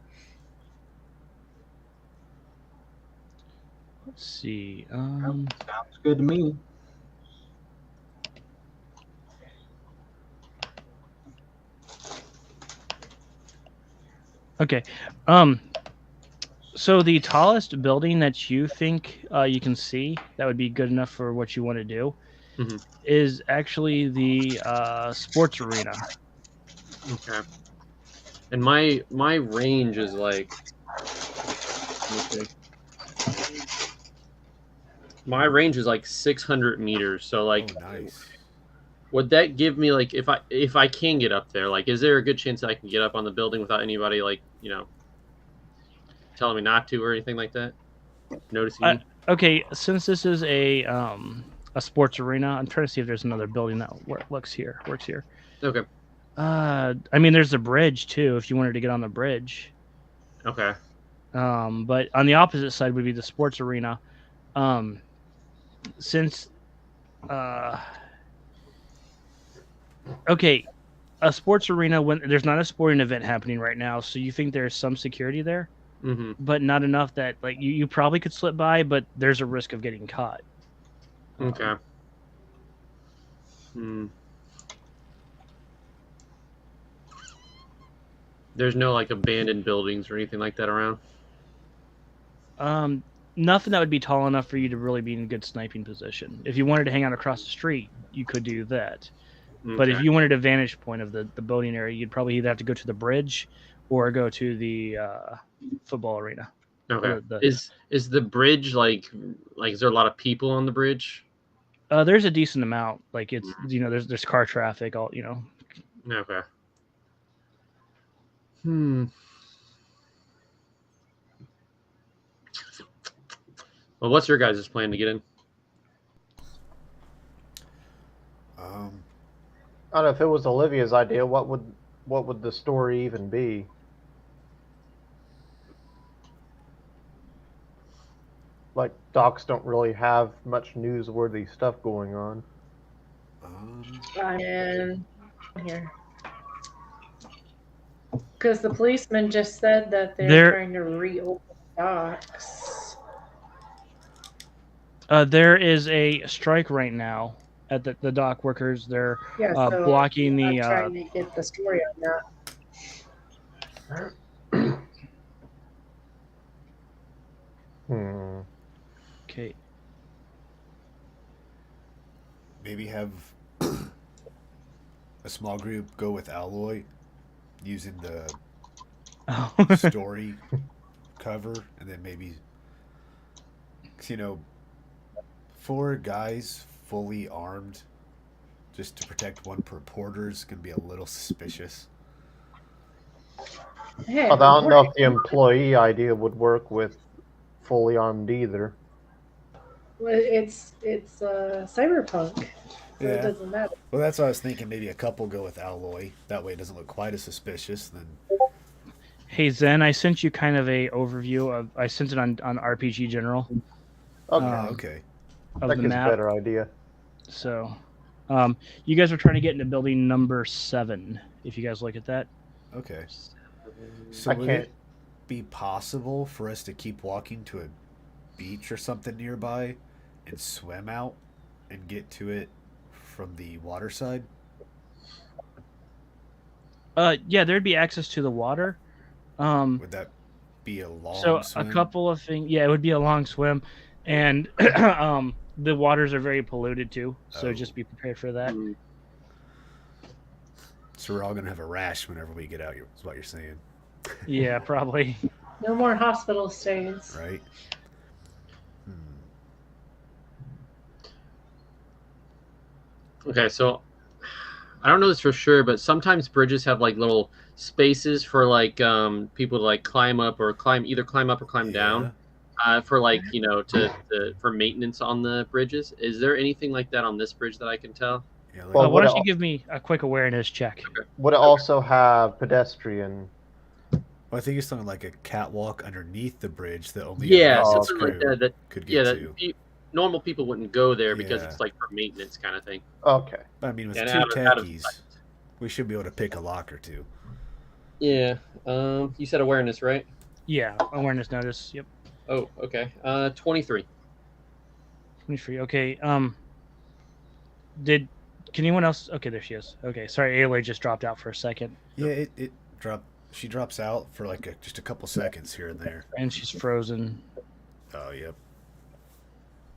Let's see. Sounds good to me. Okay. So the tallest building that you think you can see that would be good enough for what you want to do Mhm. is actually the sports arena. Okay. And my range is like, okay. My range is like 600 meters. So like, Oh, nice. would that give me like if I can get up there? Like, is there a good chance that I can get up on the building without anybody like telling me not to or anything like that? Noticing me? Okay, since this is a sports arena, I'm trying to see if there's another building that works here. Okay. I mean, there's a bridge too if you wanted to get on the bridge. Okay. But on the opposite side would be the sports arena. Since okay, a sports arena when there's not a sporting event happening right now, so you think there's some security there, Mm-hmm. but not enough that like you probably could slip by, but there's a risk of getting caught. Okay. There's no like abandoned buildings or anything like that around. Nothing that would be tall enough for you to really be in a good sniping position. If you wanted to hang out across the street, you could do that. But if Okay. you wanted a vantage point of the boating area, you'd probably either have to go to the bridge or go to the football arena. Okay. the- Is the bridge like is there a lot of people on the bridge? There's a decent amount. Like it's there's car traffic. All Okay. Well, what's your guys' plan to get in? I don't know if it was Olivia's idea. What would the story even be? Like docs don't really have much newsworthy stuff going on. And here. Because the policeman just said that they're trying to reopen docks. there is a strike right now at the dock workers. They're Yeah, so blocking I'm the. trying to get the story on that. Okay. Maybe have a small group go with Alloy using the story cover, and then maybe 4 guys fully armed just to protect one reporter is gonna be a little suspicious. Hey, I don't know if the employee idea would work with fully armed either. Well, it's Cyberpunk, so it doesn't matter. Well, that's what I was thinking. Maybe a couple go with Alloy. That way, it doesn't look quite as suspicious. Then. Hey Zen, I sent you kind of a overview of. I sent it on RPG General. Okay, Okay. Of that the gives a map. better idea. So, you guys are trying to get into building number 7. If you guys look at that. Okay. So I would can't. it be possible for us to keep walking to a beach or something nearby and swim out and get to it from the water side? Yeah, there'd be access to the water. Would that be a long So swim? a couple of things. Yeah, it would be a long swim, and the waters are very polluted too. So Oh. just be prepared for that. So we're all gonna have a rash whenever we get out. Is what you're saying, Yeah, probably. No more hospital stays. right? Okay, so I don't know this for sure, but sometimes bridges have like little spaces for like people to like climb up or either climb up or climb down for like for maintenance on the bridges. Is there anything like that on this bridge that I can tell? Yeah. Like, Well, Why don't what you give me a quick awareness check? Would it also have pedestrian? I think it's something like a catwalk underneath the bridge that only Yeah, a Oh, something like crew that. could get to. normal people wouldn't go there because Yeah. it's like for maintenance kind of thing. Okay. I mean, with And two out of techies, sight. we should be able to pick a lock or two. Yeah. You said awareness, right? Yeah, awareness notice. Yep. Oh, okay. 23. 23. Okay. Can anyone else? Okay, there she is. Okay, sorry, Aloy just dropped out for a second, Yeah, it drop. She drops out for like just a couple seconds here and there. and she's frozen. Oh, yep.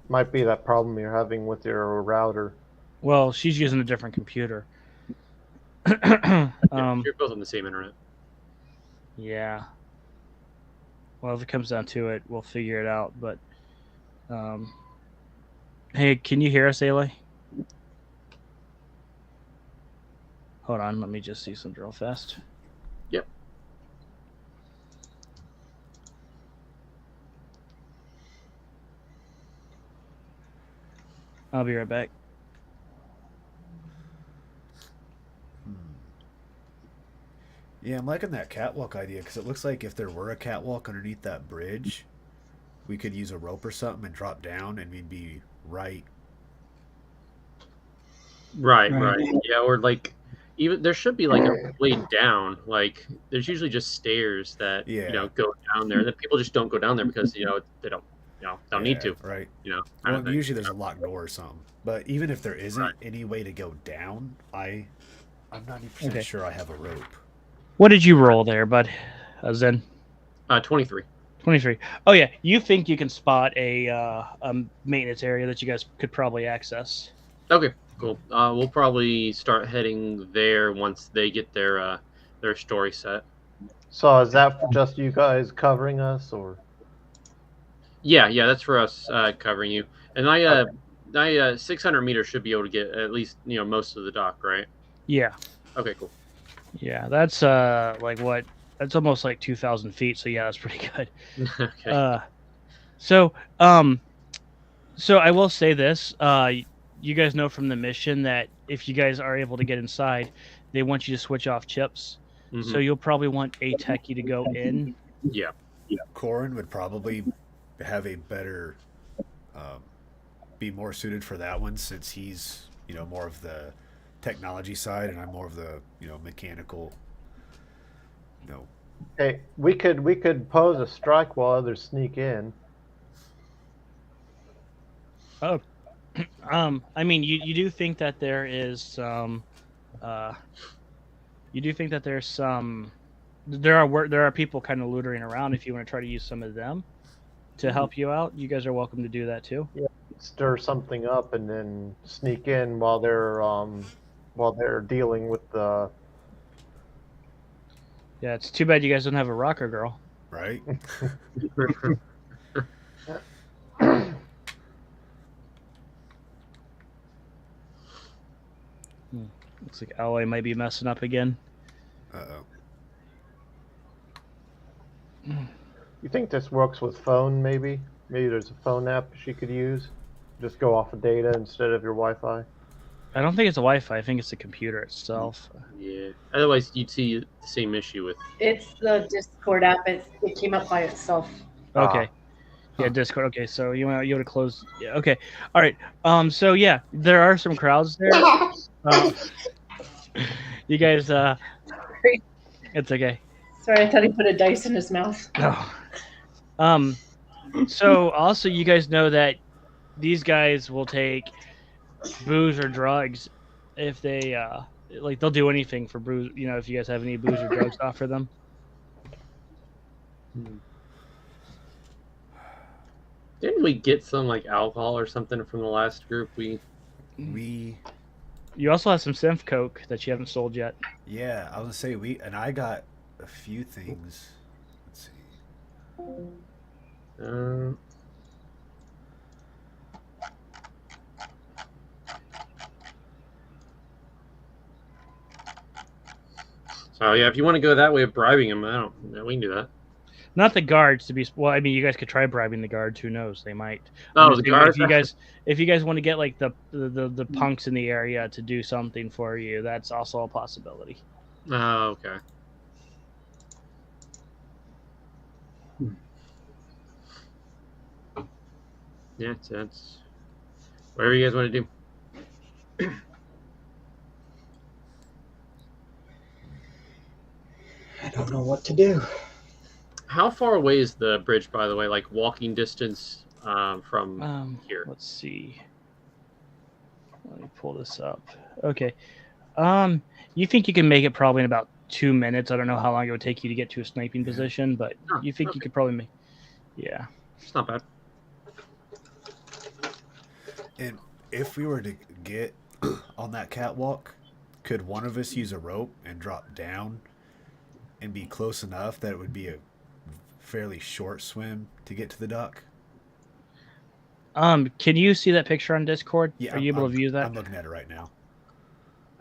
Might be that problem you're having with your router. Well, she's using a different computer. Yeah, you're both on the same internet. Yeah. Well, if it comes down to it, we'll figure it out. But, hey, can you hear us, Aloy? Hold on, let me just see something real fast. Yep. I'll be right back. Yeah, I'm liking that catwalk idea because it looks like if there were a catwalk underneath that bridge, we could use a rope or something and drop down, and we'd be right. Right. Right. Yeah, or like even there should be like a way down. Like there's usually just stairs that Yeah. go down there. That people just don't go down there because they don't need to. Right. Kind Well, of thing. usually there's a locked door or something. But even if there isn't Right. any way to go down, I'm 90% Okay. sure I have a rope. What did you roll there, bud? Zen? 23. 23. Oh, yeah. You think you can spot a maintenance area that you guys could probably access. Okay, cool. We'll probably start heading there once they get their story set. So is that for just you guys covering us, or? Yeah, that's for us covering you. And I 600 meters should be able to get at least most of the dock, right? Yeah. Okay, cool. Yeah, that's like what? That's almost like 2,000 feet. So yeah, that's pretty good. Okay. So I will say this. You guys know from the mission that if you guys are able to get inside, they want you to switch off chips. Mhm. So you'll probably want a techie to go in. Yeah. Corin would probably have a better, be more suited for that one since he's, more of the technology side and I'm more of the, mechanical, Hey, we could pose a strike while others sneak in. I mean, you do think that there is some, you do think that there's some, there are people kind of loitering around. If you want to try to use some of them to help you out, you guys are welcome to do that too. Stir something up and then sneak in while they're dealing with the. Yeah, it's too bad you guys don't have a rocker girl. right? Looks like Alloy might be messing up again. Uh-oh. You think this works with phone? Maybe there's a phone app she could use. Just go off of data instead of your Wi-Fi. I don't think it's a Wi-Fi. I think it's the computer itself. Yeah. Otherwise, you'd see the same issue with. It's the Discord app. It came up by itself. Okay. Yeah, Discord. Okay, so you want to close? Yeah. Okay. All right. So yeah, there are some crowds there. You guys. It's okay. Sorry, I thought he put a dice in his mouth. No. So also, you guys know that these guys will take booze or drugs if they like. They'll do anything for booze. If you guys have any booze or drugs to offer them. Didn't we get some like alcohol or something from the last group? We, You also have some synth coke that you haven't sold yet. yeah, I was gonna say I got a few things. Let's see. So yeah, if you want to go that way of bribing him, we can do that. Not the guards to be. Well, I mean, you guys could try bribing the guards. Who knows? They might. Oh, I'm the just thinking guards. if you guys want to get like the punks in the area to do something for you, that's also a possibility. Oh, okay. Yeah, that's whatever you guys want to do. I don't know what to do. How far away is the bridge, by the way? Like walking distance from here? Let's see. Let me pull this up. Okay. You think you can make it probably in about 2 minutes? I don't know how long it would take you to get to a sniping position, but Oh, you think okay. you could probably make. Yeah. It's not bad. And if we were to get on that catwalk, could one of us use a rope and drop down and be close enough that it would be a fairly short swim to get to the dock? Can you see that picture on Discord? Yeah, Are you able to view that? I'm looking at it right now.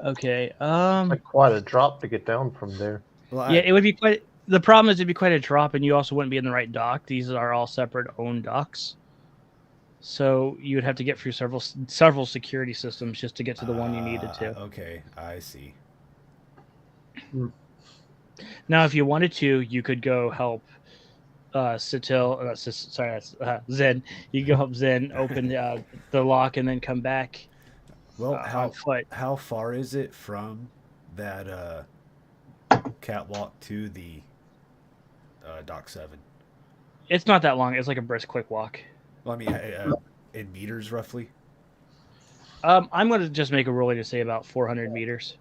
Okay. Like quite a drop to get down from there. Well, Yeah, it would be quite. The problem is it'd be quite a drop, and you also wouldn't be in the right dock. These are all separate owned docks, so you would have to get through several security systems just to get to the one you needed to. Okay, I see. Now, if you wanted to, you could go help Zen. You could go help Zen open the lock and then come back. Well, on foot. how far is it from that catwalk to the dock 7? It's not that long. It's like a brisk, quick walk. Well, I mean, in meters roughly. I'm going to just make a ruling to say about 400 meters.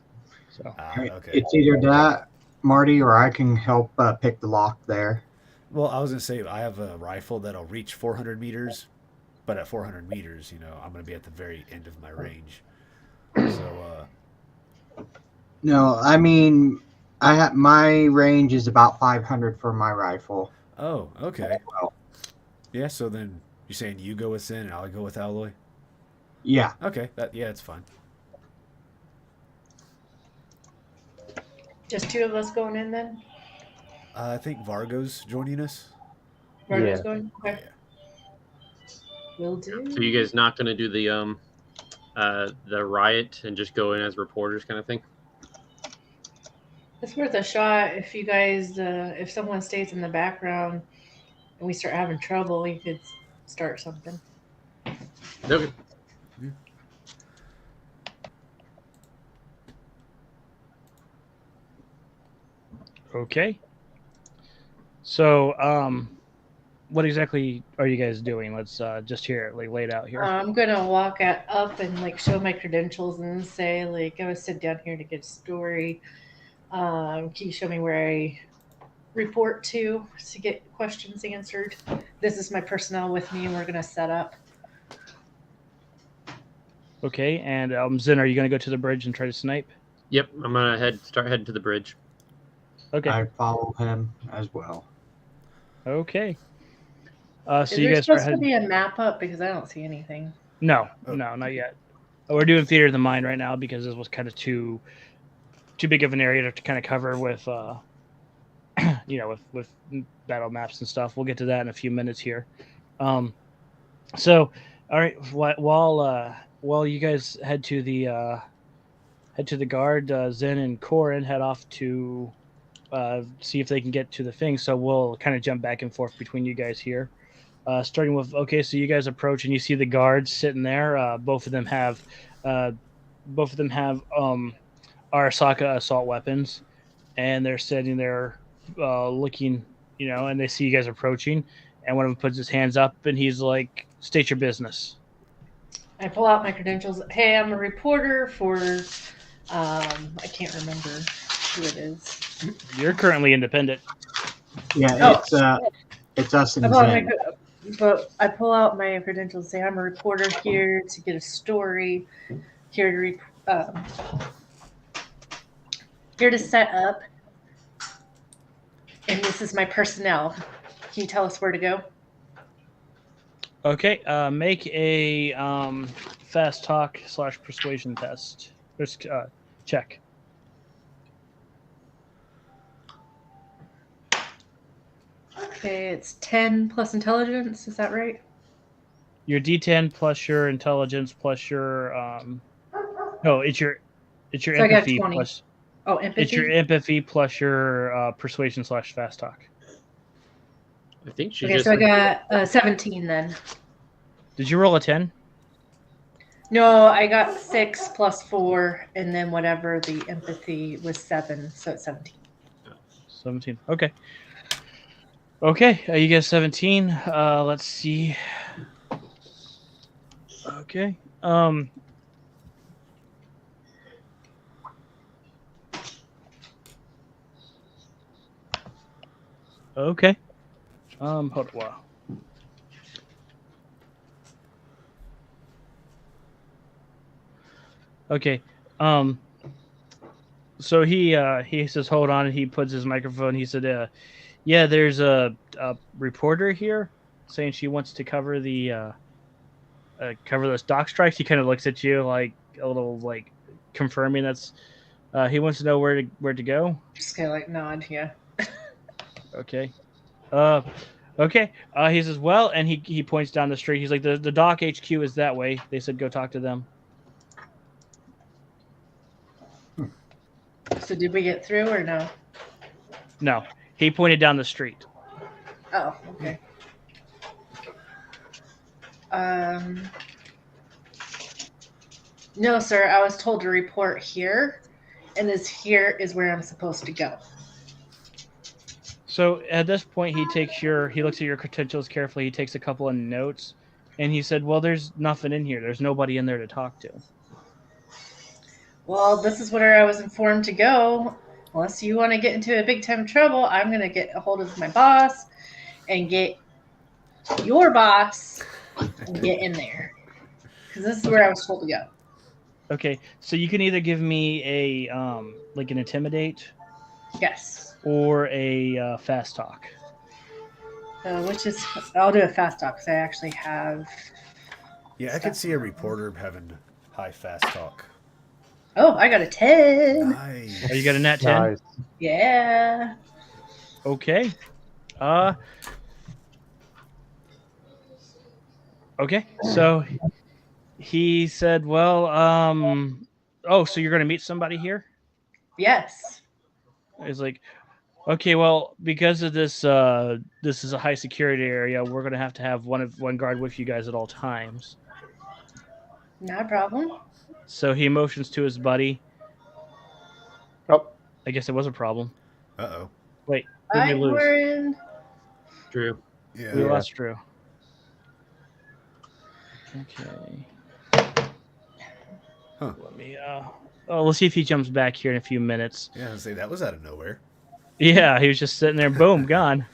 So Okay. It's either that, Marty, or I can help pick the lock there. Well, I was gonna say I have a rifle that'll reach 400 meters, but at 400 meters, I'm gonna be at the very end of my range. So, No, I mean, my range is about 500 for my rifle. oh, okay. Well, Yeah. So then you're saying you go with Sin and I'll go with Alloy? yeah. Okay. It's fine. Just two of us going in then? I think Vargo's joining us. Margaret's Yeah. going? Okay. Will do. So you guys not going to do the riot and just go in as reporters kind of thing? It's worth a shot if you guys, if someone stays in the background and we start having trouble, we could start something. Okay. okay. So what exactly are you guys doing? Let's just hear it laid out here. I'm gonna walk up and show my credentials and say I was sent down here to get a story. Can you show me where I report to get questions answered? This is my personnel with me, and we're gonna set up. Okay, and Zen, are you going to go to the bridge and try to snipe? Yep, I'm gonna start heading to the bridge. Okay. I follow him as well. Okay. So Is you there guys supposed to be a map up because I don't see anything? No, not yet. We're doing theater of the mind right now because this was kind of too big of an area to kind of cover with, with battle maps and stuff. We'll get to that in a few minutes here. So, all right, while you guys head to the guard, Zen and Corin head off to see if they can get to the thing. So we'll kind of jump back and forth between you guys here. Starting with, okay, so you guys approach and you see the guards sitting there. Both of them have Arasaka assault weapons, and they're sitting there looking, and they see you guys approaching, and one of them puts his hands up and he's like, "State your business." I pull out my credentials. Hey, I'm a reporter for, I can't remember who it is. You're currently independent. Yeah, it's us and Zen. But I pull out my credentials and say I'm a reporter here to get a story, here to set up, and this is my personnel. Can you tell us where to go? Okay, make a fast talk / persuasion test. Check. Okay, it's 10 plus intelligence. Is that right? Your D10 plus your intelligence plus your no, it's your So I got empathy 20. plus Oh, empathy. it's your empathy plus your persuasion / fast talk. I think she Okay, just. so I got 17 then. Did you roll a 10? No, I got 6 plus 4, and then whatever the empathy was 7, so it's 17. 17. Okay. Okay, you get 17. Let's see. Okay. Okay. Hold on. Wow. Okay. So he says, hold on, and he puts his microphone. He said, yeah, there's a reporter here saying she wants to cover the cover those dock strikes. He kind of looks at you like a little like confirming that's he wants to know where to go. Just kind of like nod, yeah. Okay. Okay. He says, well, and he points down the street. He's like, the dock HQ is that way. They said go talk to them. So did we get through or no? No, he pointed down the street. Oh, okay. No, sir. I was told to report here, and this here is where I'm supposed to go. So at this point, he looks at your credentials carefully. He takes a couple of notes, and he said, well, there's nothing in here. There's nobody in there to talk to. Well, this is where I was informed to go. Unless you want to get into a big time trouble, I'm going to get a hold of my boss and get your boss and get in there. Because this is where I was told to go. Okay, so you can either give me a like an intimidate Yes. or a fast talk. Which is, I'll do a fast talk because I actually have. Yeah, I could see a reporter having high fast talk. Oh, I got a 10. Nice. Oh, you got a nat 10? Nice. Yeah. Okay. Okay, so he said, well, oh, so you're going to meet somebody here? Yes. He's like, okay, well, because of this, this is a high security area, we're going to have one guard with you guys at all times. Not a problem. So he motions to his buddy. Oh, I guess it was a problem. Uh-oh. Wait, who did we lose? We're in. Drew. Yeah. We lost Drew. Okay. Huh. Let me. We'll see if he jumps back here in a few minutes. Yeah, I'd say that was out of nowhere. Yeah, he was just sitting there. Boom, gone.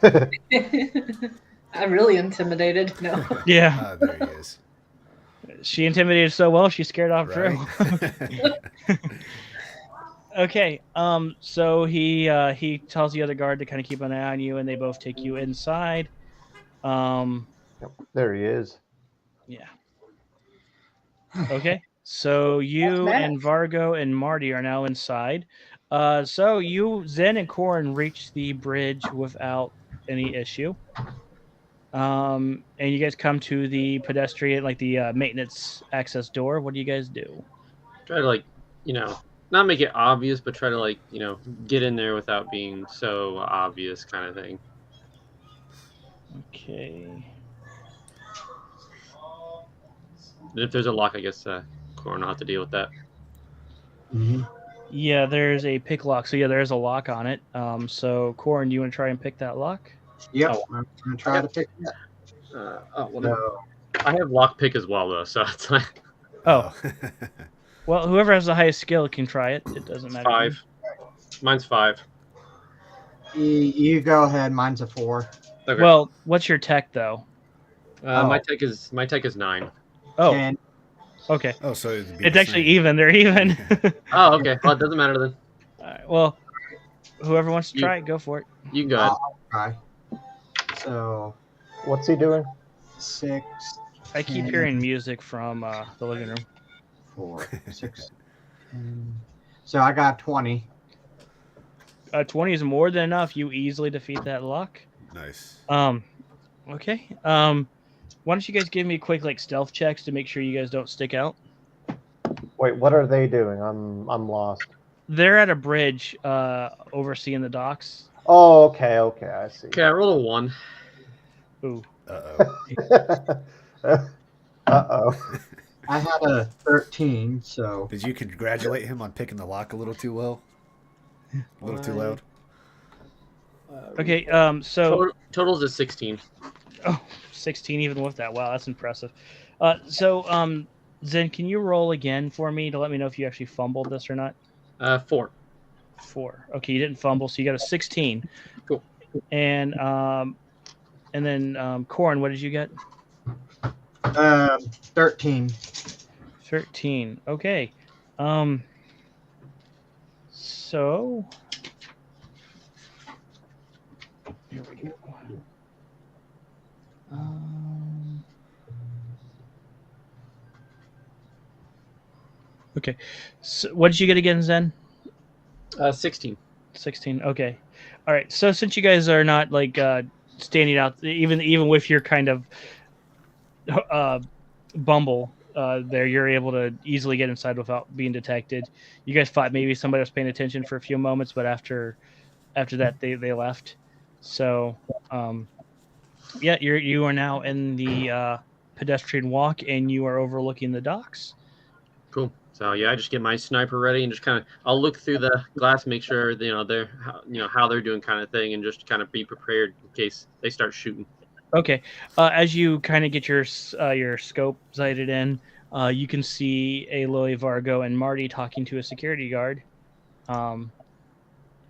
I'm really intimidated. No. Yeah, Ah, there he is. she intimidated so well, she scared off Drew. Right? Okay. So he tells the other guard to kind of keep an eye on you, and they both take you inside. there he is. Yeah. Okay. So you Matt. and Vargo and Marty are now inside. So you, Zen and Corin, reach the bridge without any issue. And you guys come to the pedestrian, like the maintenance access door. What do you guys do? Try to, like, not make it obvious, but try to, like, get in there without being so obvious kind of thing. Okay. And if there's a lock, I guess Corin will have to deal with that. Mm-hmm. Yeah, there's a pick lock. So yeah, there's a lock on it. So Corin, do you want to try and pick that lock? Yep. Oh. I'm gonna try to pick that. No. I have lockpick as well, though, so it's like Oh, well, whoever has the highest skill can try it. It doesn't matter. 5. Mine's 5. You go ahead. Mine's a 4. Okay. Well, what's your tech though? my tech is 9. Oh, And okay. Oh, so it'd be It's the actually same. even. They're even. Oh, okay. Well, it doesn't matter then. All right, well, whoever wants to try it, go for it. You can go ahead. I'll try. So What's he doing? 6. I keep 10, hearing music from the living room. 4, 6. So I got 20. 20 is more than enough. You easily defeat that lock. Nice. Okay. Why don't you guys give me quick stealth checks to make sure you guys don't stick out? Wait, what are they doing? I'm lost. They're at a bridge overseeing the docks. Oh, okay, I see. Okay, I rolled a 1. Ooh. Uh-oh. Uh-oh. I had a 13, so Did you congratulate him on picking the lock a little too well? A little too loud? Okay, so Total's is 16. oh, 16 even with that. Wow, that's impressive. Zen, can you roll again for me to let me know if you actually fumbled this or not? 4. 4. Okay, you didn't fumble, so you got a 16. Cool. And then Corin, what did you get? 13. 13. Okay. So here we go. Okay. So what did you get again, Zen? 16. 16. Okay. All right. So since you guys are not like standing out, even with your kind of bumble there, you're able to easily get inside without being detected. You guys thought maybe somebody was paying attention for a few moments, but after that, they left. So yeah, you are now in the pedestrian walk, and you are overlooking the docks. Cool. So yeah, I just get my sniper ready and just kind of I'll look through the glass, make sure they're how they're doing kind of thing, and just kind of be prepared in case they start shooting. Okay. As you kind of get your scope sighted in, you can see Aloy, Vargo, and Marty talking to a security guard.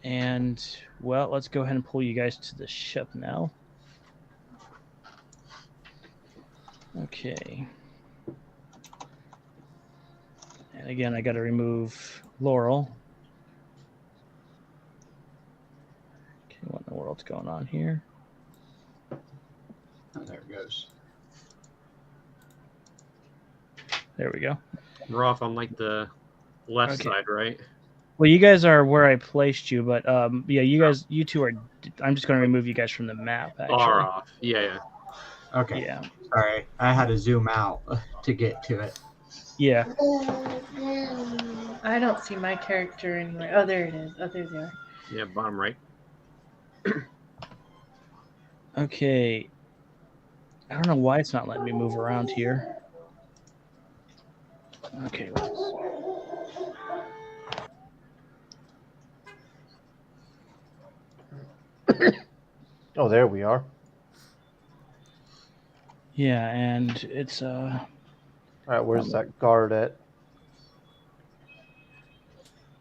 And well, let's go ahead and pull you guys to the ship now. Okay. And again, I got to remove Laurel. Okay, what in the world's going on here? Oh, there it goes. There we go. We're off on like the left Okay. side, right? Well, you guys are where I placed you, but yeah, you two are. I'm just going to remove you guys from the map. Actually, Far off. Yeah. Okay. yeah, Sorry, I had to zoom out to get to it. yeah. I don't see my character anywhere. Oh, there it is. Oh, there they are. Yeah, bottom right. Okay. I don't know why it's not letting me move around here. Okay. Oh, there we are. Yeah, and it's All right, where's that guard at?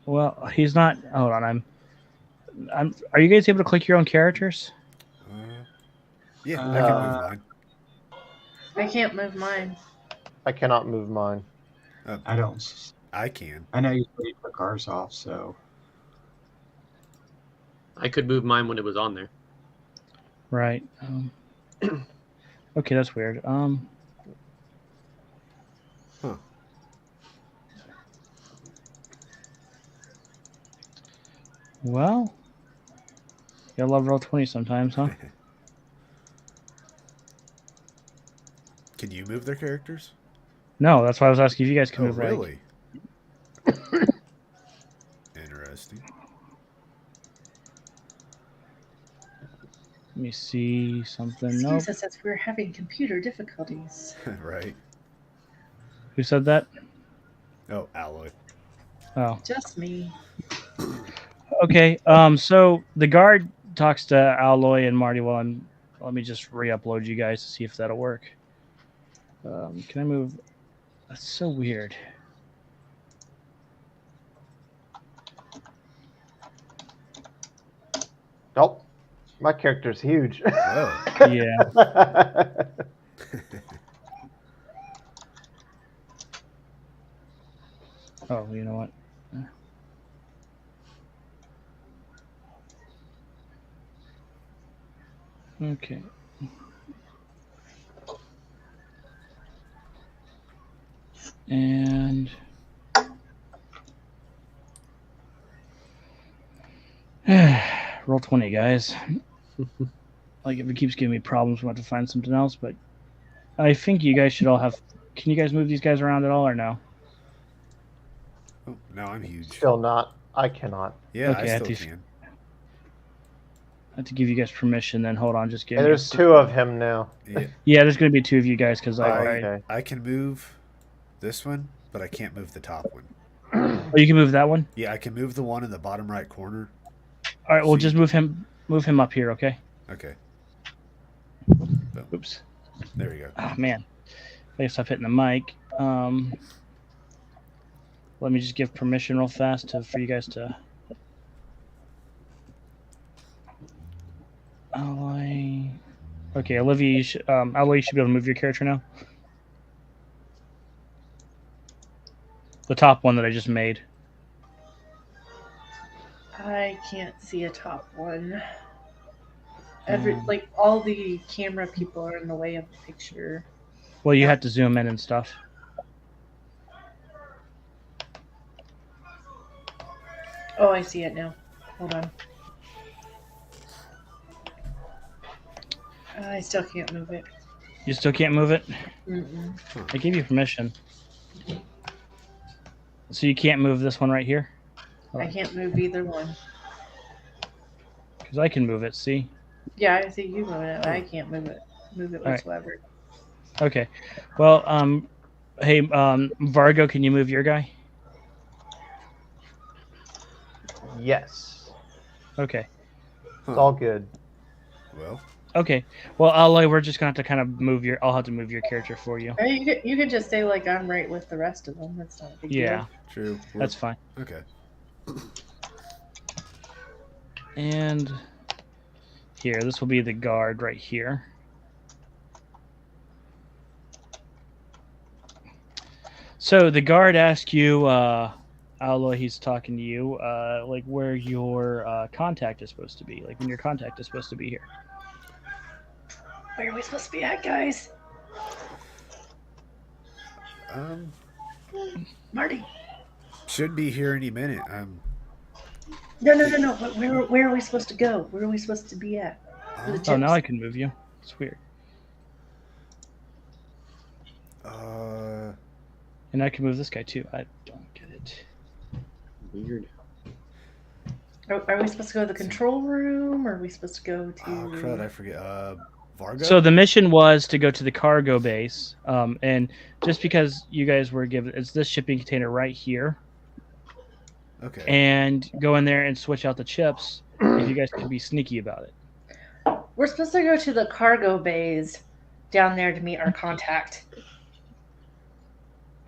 well, he's not. Hold on, I'm. Are you guys able to click your own characters? Yeah, I can move mine. I can't move mine. I cannot move mine. I don't. I can. I know you took ours off, so I could move mine when it was on there. Right. Okay, that's weird. Huh. Well, you love Roll20 sometimes, huh? Can you move their characters? No, that's why I was asking if you guys can Oh, move. really? Interesting. Let me see something. Excuse Nope. us as we're having computer difficulties. Right. Who said that? Oh, Alloy. Oh. Just me. Okay. So the guard talks to Alloy and Marty. Well, let me just re-upload you guys to see if that'll work. Can I move? That's so weird. Nope. My character's huge. Oh. Yeah. Oh, you know what? Okay. And Roll20, guys. Like if it keeps giving me problems, we'll have to find something else. But I think you guys should all have. Can you guys move these guys around at all, or no? Oh, now I'm huge. Still not. I cannot. Yeah, Okay, I I have still to- can. I have to give you guys permission. Then hold on, just give And me. there's two of him now. Yeah, Yeah, there's gonna be two of you guys because Oh, I. okay. I can move this one, but I can't move the top one. Oh, you can move that one. Yeah, I can move the one in the bottom right corner. All right, well, See. just move him up here, okay? Okay, Oops. there we go. Oh man, I guess I've hitting the mic. Let me just give permission real fast for you guys to. Ally. Okay, Olivia, Ally, you should be able to move your character now. The top one that I just made. I can't see a top one. Like all the camera people are in the way of the picture. Well, you have to zoom in and stuff. Oh, I see it now. Hold on. I still can't move it. You still can't move it? Mm-mm. I gave you permission. So you can't move this one right here? I can't move either one. Because I can move it, see? Yeah, I see you moving it. I can't move it. Move it All right. whatsoever. Okay. Well, hey, Vargo, can you move your guy? Yes. Okay. It's all good. Well, Okay. Well, Ally, we're just gonna have to kind of I'll have to move your character for you. Or you could just say like I'm right with the rest of them. That's not a big Yeah, true. that's fine. Okay. And here, this will be the guard right here. So the guard asked you, Aloy, he's talking to you, like where your contact is supposed to be, like when your contact is supposed to be here. Where are we supposed to be at, guys? Marty. Should be here any minute. No. But where are we supposed to go? Where are we supposed to be at? For the Oh, now chips? I can move you. It's weird. And I can move this guy too. I don't get it. Weird. Are we supposed to go to the control room? Or are we supposed to go to? Oh crud! I forget. Vargo. So the mission was to go to the cargo base, and just because you guys were given, it's this shipping container right here, Okay. and go in there and switch out the chips. If you guys could be sneaky about it. We're supposed to go to the cargo bays down there to meet our contact.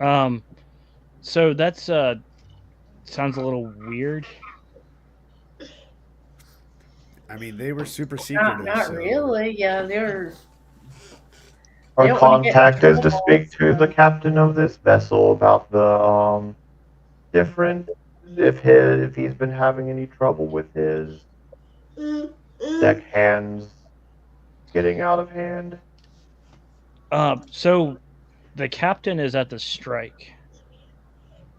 So that's sounds a little weird. I mean, they were super secretive. Not so- really. Yeah, they're. Our They don't wanna get in contact is to trouble, speak to the so- captain of this vessel about the different if he's been having any trouble with his deck hands getting out of hand. So the captain is at the strike.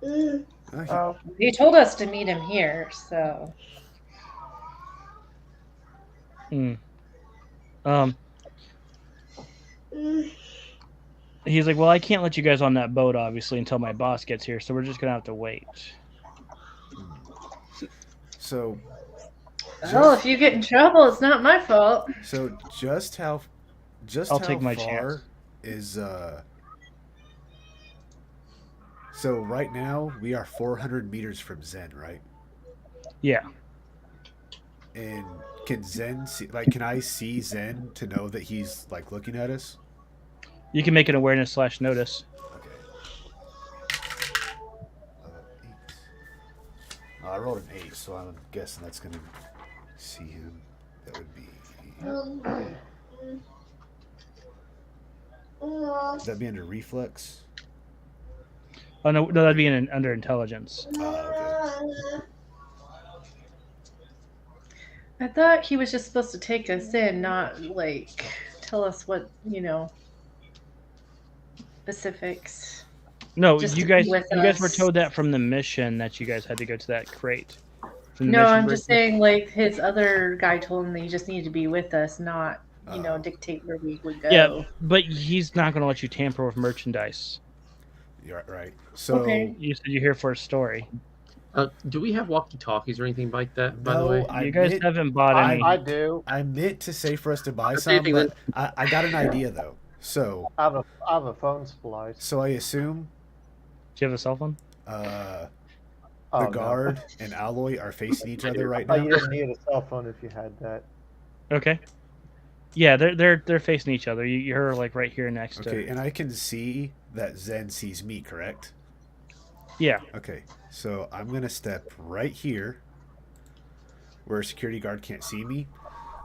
Okay. He told us to meet him here, so. He's like, well, I can't let you guys on that boat, obviously, until my boss gets here, so we're just gonna have to wait. So. Oh, if you get in trouble, it's not my fault. So just how I'll take my far chance. is so right now we are 400 meters from Zen, right? Yeah. And can Zen see, like, can I see Zen to know that he's like looking at us? You can make an awareness/notice. Okay. 8. I rolled an 8, so I'm guessing that's gonna see him. That would be. Would that be under reflex? Oh no, that'd be under intelligence. Okay. I thought he was just supposed to take us in, not like tell us what, specifics. No, Just you to be guys with were us. told that from the mission that you guys had to go to that crate. From the No, mission I'm brief- just saying, like, his other guy told him that he just needed to be with us, not, dictate where we would go. Yeah, but he's not going to let you tamper with merchandise. You're right. So Okay. You said you're here for a story. Do we have walkie-talkies or anything like that? By the No, way, I You guys meant, haven't bought I, any. I do. I meant to say for us to buy Okay, some, then. but I got an idea though. I have a phone splice. So I assume Do you have a cell phone? the Oh, no. guard and Alloy are facing each other right Oh, now. you didn't need a cell phone if you had that. Okay. Yeah, they're facing each other. You're like right here next to. Okay, and I can see that Zen sees me, correct? Yeah. Okay, so I'm gonna step right here where a security guard can't see me.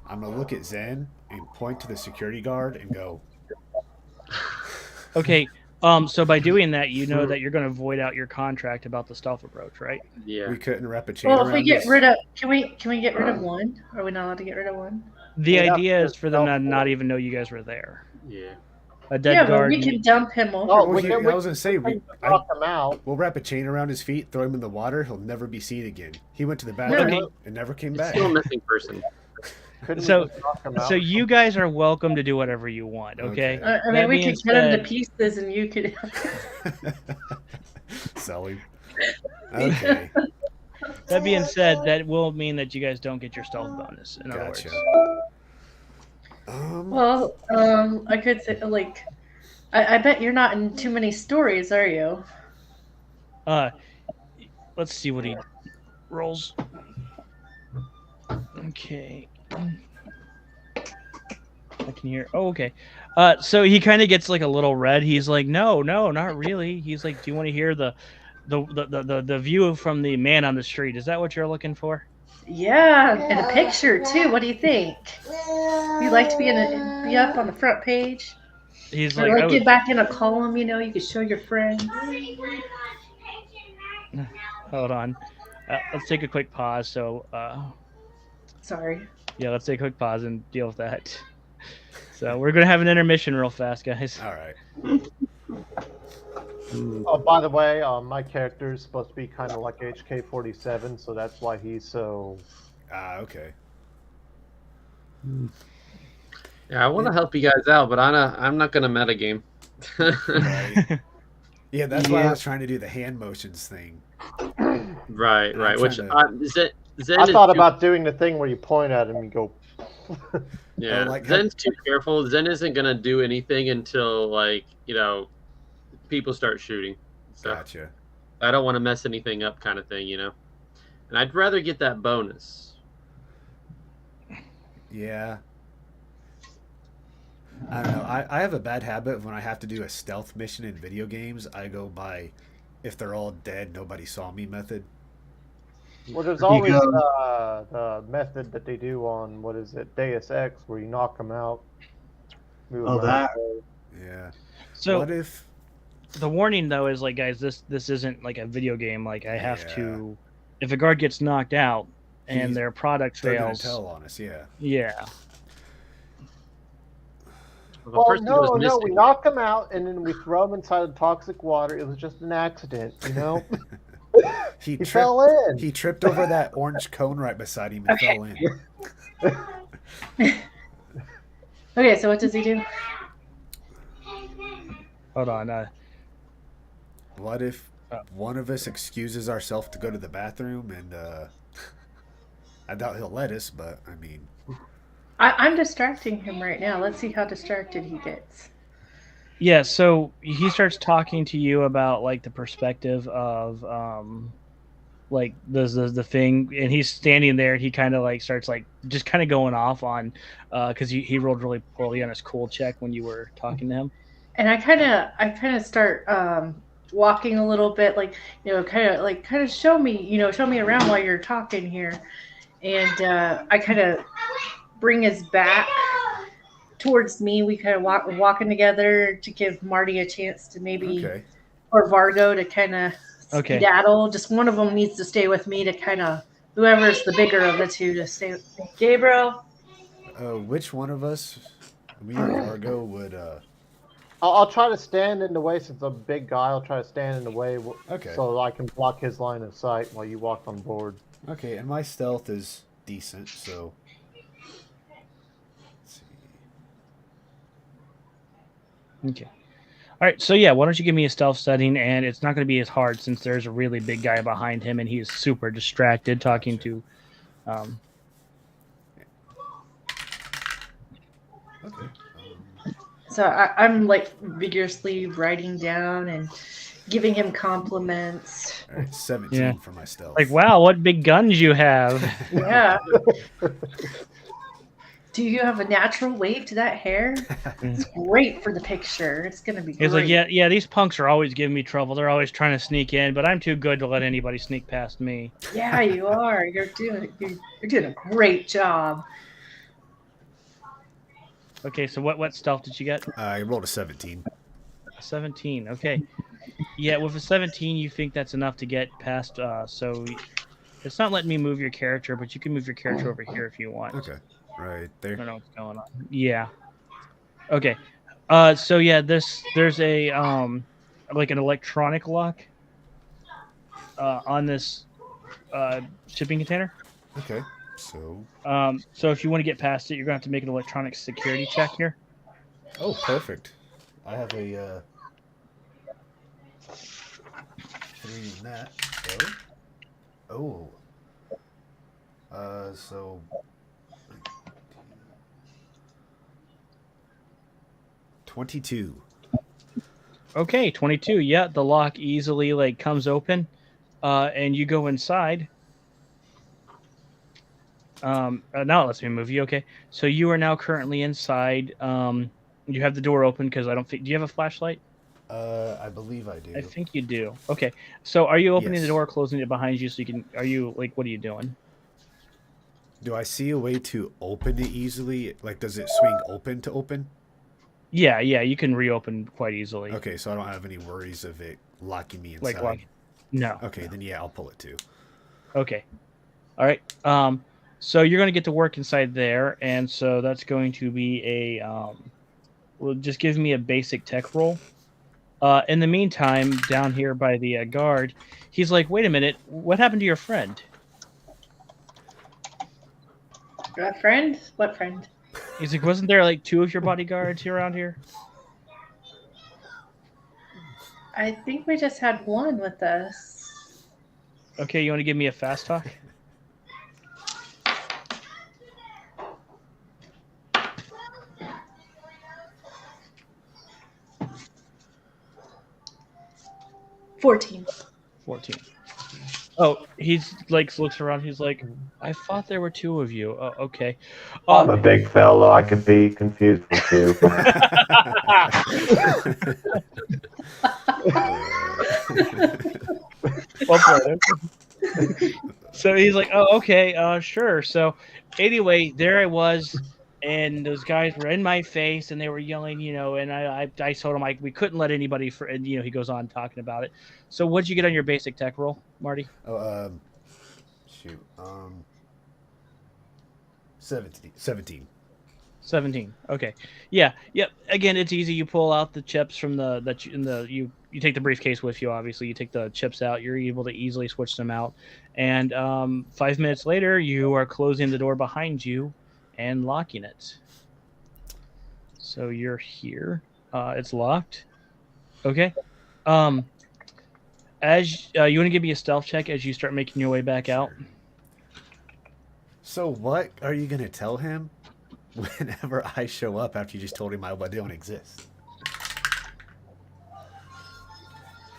I'm gonna look at Zen and point to the security guard and go, Okay. So by doing that, you know that you're going to void out your contract about the stealth approach, right? Yeah. we couldn't wrap a chain Well, if we around get his... rid of, can we get rid of one? Are we not allowed to get rid of one? The Yeah, idea is for them to stealth not even know you guys were there. Yeah. A dead Yeah, but guard. we can dump him over. Oh, Well, we can- I was gonna say, Knock them out. we'll wrap a chain around his feet, throw him in the water, he'll never be seen again. He went to the bathroom Okay. and never came It's back. still a missing person. Couldn't So- we just knock them out? So you guys are welcome to do whatever you want. Okay. Okay. I mean, That we being could cut him said- to pieces, and you could. Selling. Okay. That being said, that will mean that you guys don't get your stealth bonus. In other Gotcha. words. Well, I could say like, I bet you're not in too many stories, are you? Let's see what he rolls. Okay. I can hear. Oh, okay. So he kind of gets like a little red. He's like, no, not really. He's like, do you want to hear the view from the man on the street? Is that what you're looking for? Yeah, and a picture too. What do you think? You like to be up on the front page, He's or like, like get back in a column. You know, you could show your friends. hold on. Let's take a quick pause. So, Sorry. yeah, let's take a quick pause and deal with that. So we're gonna have an intermission real fast, guys. All right. Oh, by the way, my character is supposed to be kind of like HK-47, so that's why he's so. Okay. Yeah, I want to help you guys out, but I'm not gonna metagame. Right. Yeah, that's why I Yeah. was trying to do the hand motions thing. Right. I'm Which trying Zen I is thought too- about doing the thing where you point at him and go. Yeah, like Zen's too careful. Zen isn't gonna do anything until like people start shooting. So Gotcha. I don't want to mess anything up, kind of thing, And I'd rather get that bonus. Yeah. I don't know. I have a bad habit of when I have to do a stealth mission in video games, I go by if they're all dead, nobody saw me method. Well, there's You always go- the method that they do on what is it, Deus Ex, where you knock them out. Move Oh, them that- out. Yeah. So What if the warning though is like, guys, this isn't like a video game. Like I have Yeah. to, if a guard gets knocked out and He's- their product they're gonna fails, tell on us? Yeah. yeah. If a Well, person goes no, we missing, knock them out and then we throw them inside the toxic water. It was just an accident, you know. He He tripped. fell in. He tripped over that orange cone right beside him and Okay. fell in. Okay, so what does he do? Hold on. What if one of us excuses ourselves to go to the bathroom and I doubt he'll let us, but I mean, I'm distracting him right now. Let's see how distracted he gets. Yeah. So he starts talking to you about like the perspective of like the thing, and he's standing there. And he kind of like starts like just kind of going off on because he rolled really poorly on his cool check when you were talking to him. And I kind of start walking a little bit, like kind of show me around while you're talking here, and I kind of bring his back towards me. We kind of walking together to give Marty a chance to maybe, okay. or Vargo to kind of Okay. skedaddle. Just one of them needs to stay with me to kind of whoever's the bigger of the two to stay with me. Gabriel. Which one of us, me or Argo, would? I'll try to stand in the way since I'm a big guy. I'll try to stand in the way Okay. so I can block his line of sight while you walk on board. Okay, and my stealth is decent, so. Let's see. Okay. right, so yeah, why don't you give me a stealth setting, and it's not going to be as hard since there's a really big guy behind him, and he is super distracted talking to. Okay. So I'm like vigorously writing down and giving him compliments. All right, 17 Yeah. for my stealth. Like, wow, what big guns you have! Yeah. Do you have a natural wave to that hair? It's great for the picture. It's gonna be great. He's like, yeah, these punks are always giving me trouble. They're always trying to sneak in, but I'm too good to let anybody sneak past me. Yeah, you are. You're doing a great job. Okay, so what stealth did you get? I rolled a 17. 17. Okay. Yeah, with a 17, you think that's enough to get past. So it's not letting me move your character, but you can move your character over here if you want. Okay. Right I there. don't know what's going on. Yeah. Okay. So yeah, there's a like an electronic lock on this shipping container. Okay. So. So if you want to get past it, you're gonna have to make an electronic security check here. Oh, perfect. I have a 3 in that. So. So. 22. Okay, 22. Yeah, the lock easily like comes open, and you go inside. Now it lets me move you. Okay, so you are now currently inside. You have the door open because I don't think. Do you have a flashlight? I believe I do. I think you do. Okay, so are you opening Yes. the door, closing it behind you, so you can? Are you like? What are you doing? Do I see a way to open it easily? Like, does it swing open to open? Yeah, you can reopen quite easily. Okay, so I don't have any worries of it locking me inside. Like lock. No. Okay, then yeah, I'll pull it too. Okay. All right. So you're going to get to work inside there, and so that's going to be a well, just give me a basic tech roll. In the meantime, down here by the guard, he's like, "Wait a minute, what happened to your friend?" A friend? What friend? He's like, "Wasn't there like 2 of your bodyguards around here?" I think we just had one with us. Okay, you want to give me a fast talk? $14. 14. Oh, he's like looks around. He's like, "I thought there were 2 of you." Oh, okay. I'm a big fellow. I can be confused with you. So he's like, "Oh, okay, sure." So anyway, there I was, and those guys were in my face, and they were yelling, and I told him we couldn't let anybody and he goes on talking about it. So what'd you get on your basic tech roll, Marty? Oh, shoot. 17. 17. Okay. Yeah. Yep. Again, it's easy. You pull out the chips from you take the briefcase with you. Obviously, you take the chips out. You're able to easily switch them out. And 5 minutes later, you are closing the door behind you and locking it. So you're here. It's locked. Okay. As you want to give me a stealth check as you start making your way back out. So what are you gonna tell him whenever I show up after you just told him I don't exist?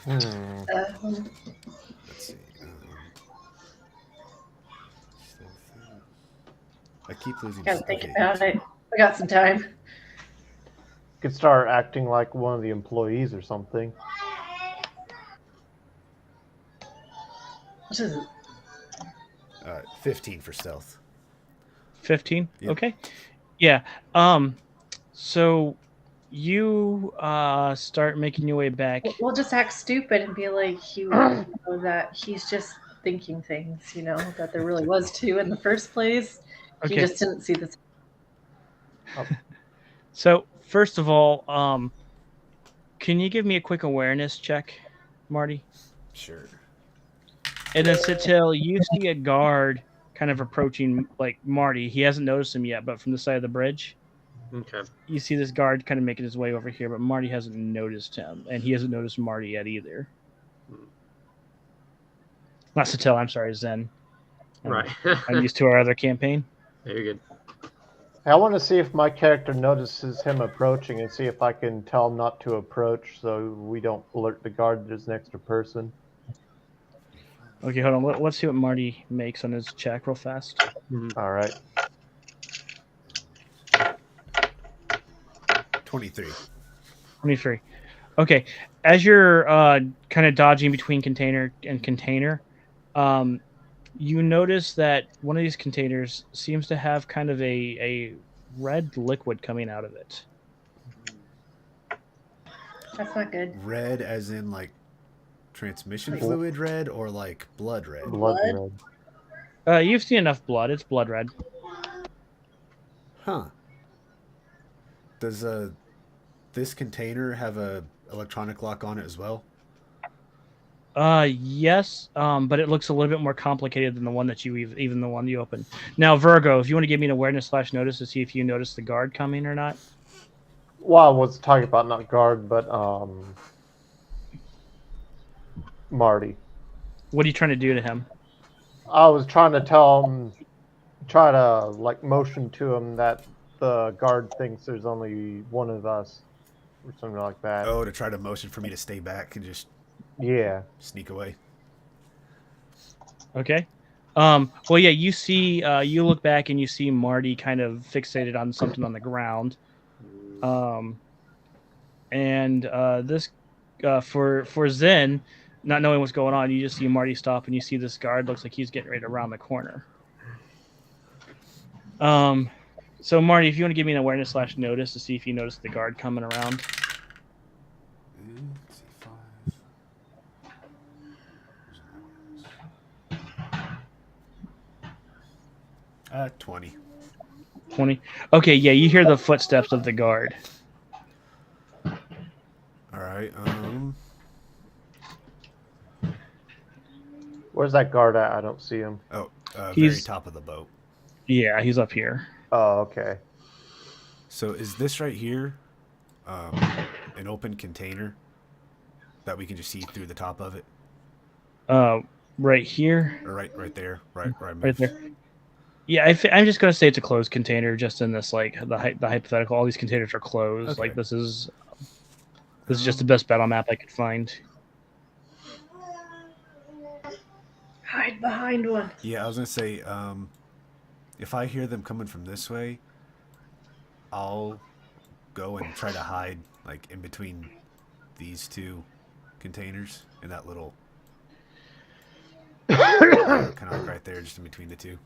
Let's see. I keep losing. Gotta think about it. I got some time. Could start acting like one of the employees or something. What is it? 15 for stealth. 15. Yep. Okay. Yeah. So you start making your way back. We'll just act stupid and be like, that he's just thinking things, that there really was 2 in the first place. He Okay. just didn't see this. So first of all, can you give me a quick awareness check, Marty? Sure. And then Sitil, you see a guard kind of approaching like Marty. He hasn't noticed him yet, but from the side of the bridge. Okay. You see this guard kind of making his way over here, but Marty hasn't noticed him, and he hasn't noticed Marty yet either. Not Satel, I'm sorry, Zen. Right. I'm used to our other campaign. Very good. I want to see if my character notices him approaching and see if I can tell him not to approach so we don't alert the guard that there's an extra person. Okay, hold on. Let's see what Marty makes on his check real fast. All right. 23. 23. Okay, as you're kind of dodging between container and container, you notice that one of these containers seems to have kind of a red liquid coming out of it. That's not good. Red as in like transmission fluid red or like blood red? Blood Blood? red. You've seen enough blood. It's blood red. Huh. Does this container have a electronic lock on it as well? Yes, but it looks a little bit more complicated than the one that even the one you opened. Now, Virgo, if you want to give me an awareness/notice to see if you notice the guard coming or not. Well, I was talking about not guard, but Marty. What are you trying to do to him? I was trying to tell him, try to like motion to him that the guard thinks there's only one of us, or something like that. Oh, to try to motion for me to stay back and just Yeah. sneak away. Okay. Well, yeah, you see, you look back and you see Marty kind of fixated on something on the ground. This, for Zen, not knowing what's going on, you just see Marty stop and you see this guard looks like he's getting ready to round the corner. So Marty, if you want to give me an awareness/notice to see if you notice the guard coming around. Let's see, 5. 20. 20. Okay, yeah, you hear the footsteps of the guard. All right. Where's that guard at? I don't see him. Oh, very He's- top of the boat. Yeah, he's up here. Oh, okay. So is this right here an open container that we can just see through the top of it? Right here. Or right there, right Right there. Yeah, I'm just gonna say it's a closed container. Just in this, like the hypothetical, all these containers are closed. Okay. Like this is just the best battle map I could find. Hide behind one. Yeah, I was gonna say, if I hear them coming from this way, I'll go and try to hide like in between these two containers in that little kind of like right there, just in between the two.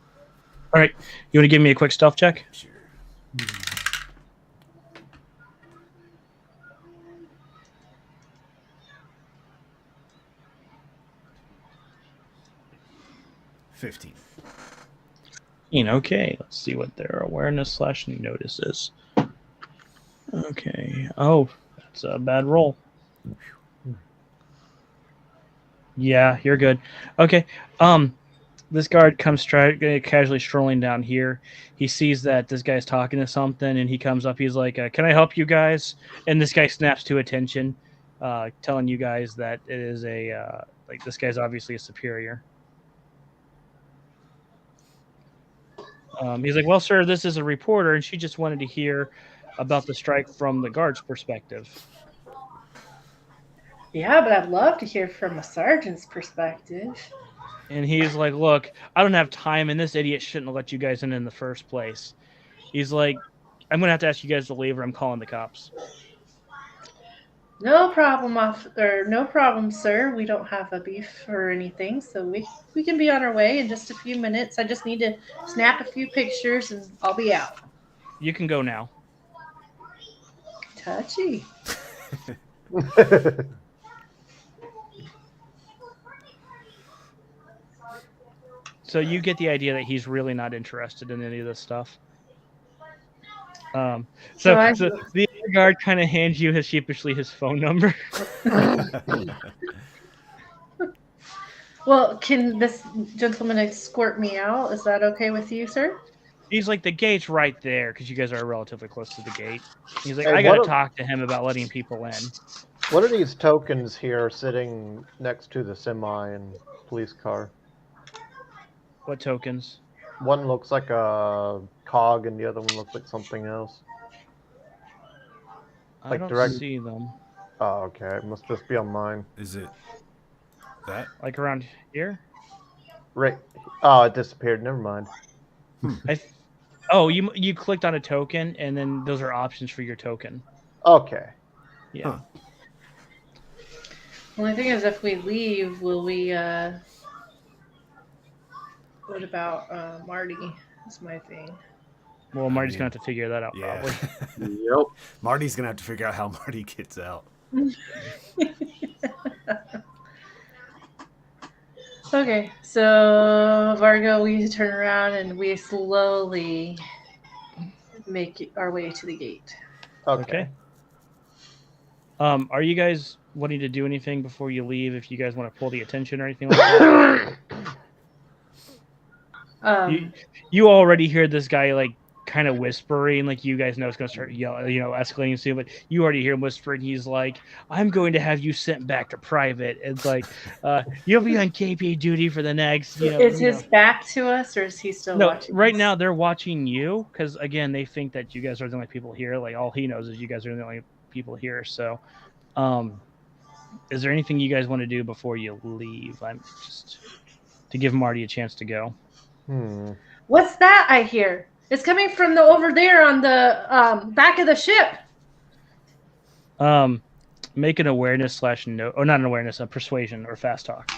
All right, you want to give me a quick stealth check? Sure. 15. Okay, let's see what their awareness/notice is. Okay. Oh, that's a bad roll. Yeah, you're good. Okay. This guard comes casually strolling down here. He sees that this guy's talking to something, and he comes up. He's like, "Can I help you guys?" And this guy snaps to attention, telling you guys that it is like this guy's obviously a superior. He's like, "Well, sir, this is a reporter, and she just wanted to hear about the strike from the guard's perspective." Yeah, but I'd love to hear from a sergeant's perspective. And he's like, "Look, I don't have time, and this idiot shouldn't have let you guys in the first place." He's like, "I'm going to have to ask you guys to leave, or I'm calling the cops." No problem, no problem, sir. We don't have a beef or anything, so we can be on our way in just a few minutes. I just need to snap a few pictures, and I'll be out. You can go now. Touchy. So you get the idea that he's really not interested in any of this stuff. So the other guard kind of hands you sheepishly his phone number. Well, can this gentleman escort me out? Is that okay with you, sir? He's like, the gate's right there because you guys are relatively close to the gate. He's like, Hey, I got to what are- talk to him about letting people in. What are these tokens here sitting next to the semi and police car? What tokens? One looks like a cog and the other one looks like something else. I Like don't direct- see them. Oh, okay. It must just be on mine. Is it that? Like around here? Right. Oh, it disappeared. Never mind. Oh, you clicked on a token, and then those are options for your token. Okay. Yeah. Huh. Well, the thing is, if we leave, will we? What about Marty? That's my thing. Well, Marty's gonna have to figure that out. Yeah. Probably. Yep. Marty's gonna have to figure out how Marty gets out. Okay, so Vargo, we turn around and we slowly make our way to the gate. Okay. Are you guys wanting to do anything before you leave? If you guys want to pull the attention or anything like that? You already hear this guy like kind of whispering, like you guys know it's gonna start yelling, escalating soon. But you already hear him whispering. He's like, "I'm going to have you sent back to private." It's like, you'll be on KP duty for the next. Is his back to us, or is he still No, watching? right us? now they're watching you because again they think that you guys are the only people here. Like all he knows is you guys are the only people here. So, is there anything you guys want to do before you leave? I'm just to give Marty a chance to go. What's that I hear? It's coming from the over there on the back of the ship. Make an awareness / no, or not an awareness, a persuasion or fast talk.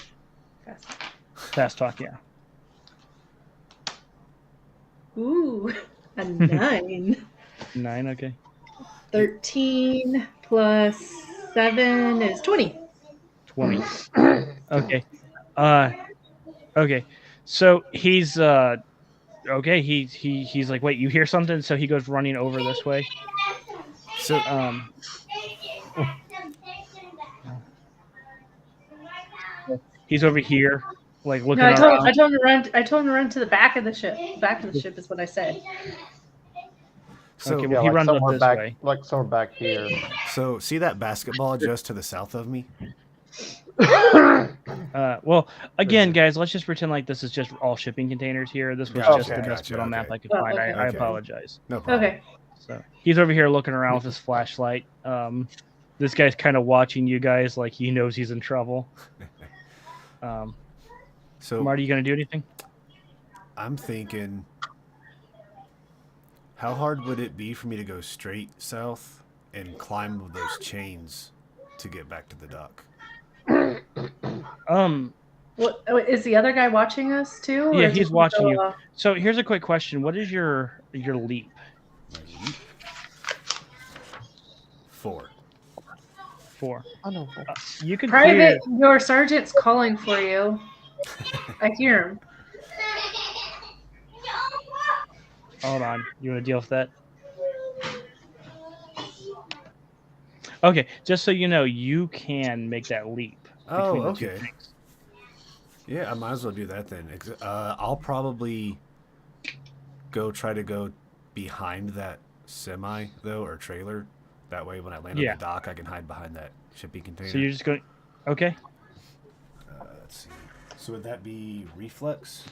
Fast talk, yeah. Ooh, a 9. 9, okay. 13 plus 7 is 20. 20. Okay. Okay. So he's okay. He's like, wait, you hear something? So he goes running over this way. So he's over here, like looking. No, I told around. him to run. I told him to run to the back of the ship. Back of the ship is what I said. So, Okay, Yeah, he like runs up somewhere this back, way. like somewhere back here. so see that basketball just to the south of me? Well, again, guys, let's just pretend like this is just all shipping containers here. This was Gotcha, just the best gotcha, little map okay. I could Oh, find. okay. I Okay. apologize. No problem. Okay. So he's over here looking around with his flashlight. This guy's kind of watching you guys like he knows he's in trouble. So Marty, you gonna do anything? I'm thinking, how hard would it be for me to go straight south and climb those chains to get back to the dock? What is the other guy watching us too? Yeah, or is he's he watching still, you. So here's a quick question: what is your leap? My leap? 4. 4. Oh no. You could Private, your sergeant's calling for you. I hear him. Hold on. You want to deal with that? Okay, just so you know, you can make that leap. Oh, between the two okay. things. Yeah, I might as well do that then. I'll probably try to go behind that semi though, or trailer. That way, when I land on Yeah. the dock, I can hide behind that shipping container. So you're just going. Okay. Let's see. So would that be reflex?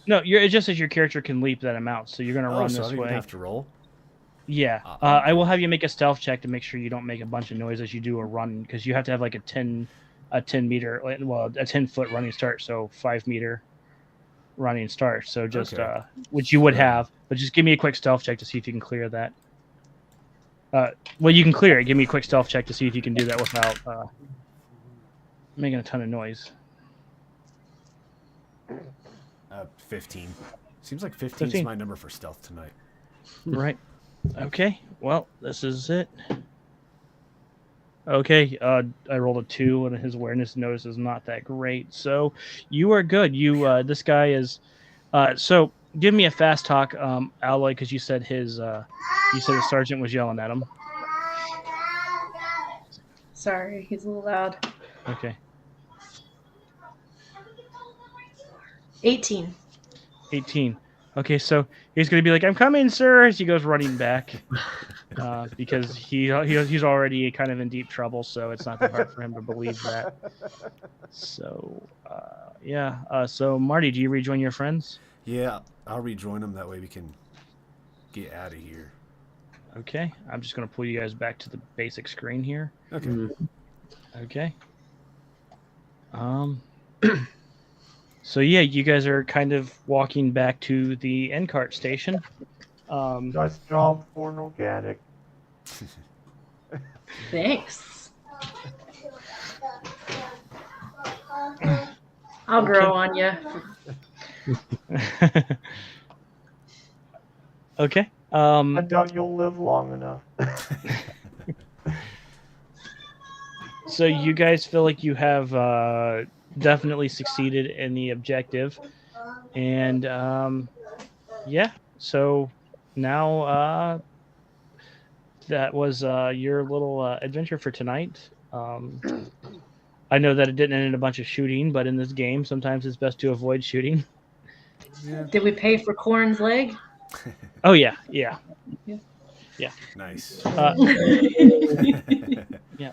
No, it just says your character can leap that amount, so you're gonna run so I this don't even way. have to roll. Yeah. I will have you make a stealth check to make sure you don't make a bunch of noise as you do a run, because you have to have like a 10 meter, well, a 10-foot running start, so 5 meter running start. So just Okay. which you would have, but just give me a quick stealth check to see if you can clear that. Well, you can clear it. Give me a quick stealth check to see if you can do that without making a ton of noise. 15. Seems like 15 is 15. my number for stealth tonight. Right. Okay. Well, this is it. Okay. I rolled a 2, and his awareness notice is not that great. So you are good. This guy is. So give me a fast talk, Alloy, because you said his sergeant was yelling at him. Sorry, he's a little loud. Okay. 18. 18. Okay, so he's gonna be like, "I'm coming, sir," as he goes running back, because he's already kind of in deep trouble. So it's not that hard for him to believe that. So yeah. So Marty, do you rejoin your friends? Yeah, I'll rejoin them. That way we can get out of here. Okay, I'm just gonna pull you guys back to the basic screen here. Okay. Okay. So yeah, you guys are kind of walking back to the end cart station. Nice job for an organic. Thanks. I'll grow on you. Okay. I doubt you'll live long enough. So you guys feel like you have definitely succeeded in the objective, and yeah. So now that was your little adventure for tonight. I know that it didn't end in a bunch of shooting, but in this game, sometimes it's best to avoid shooting. Yeah. Did we pay for Corn's leg? Oh yeah, yeah. Nice. Yeah.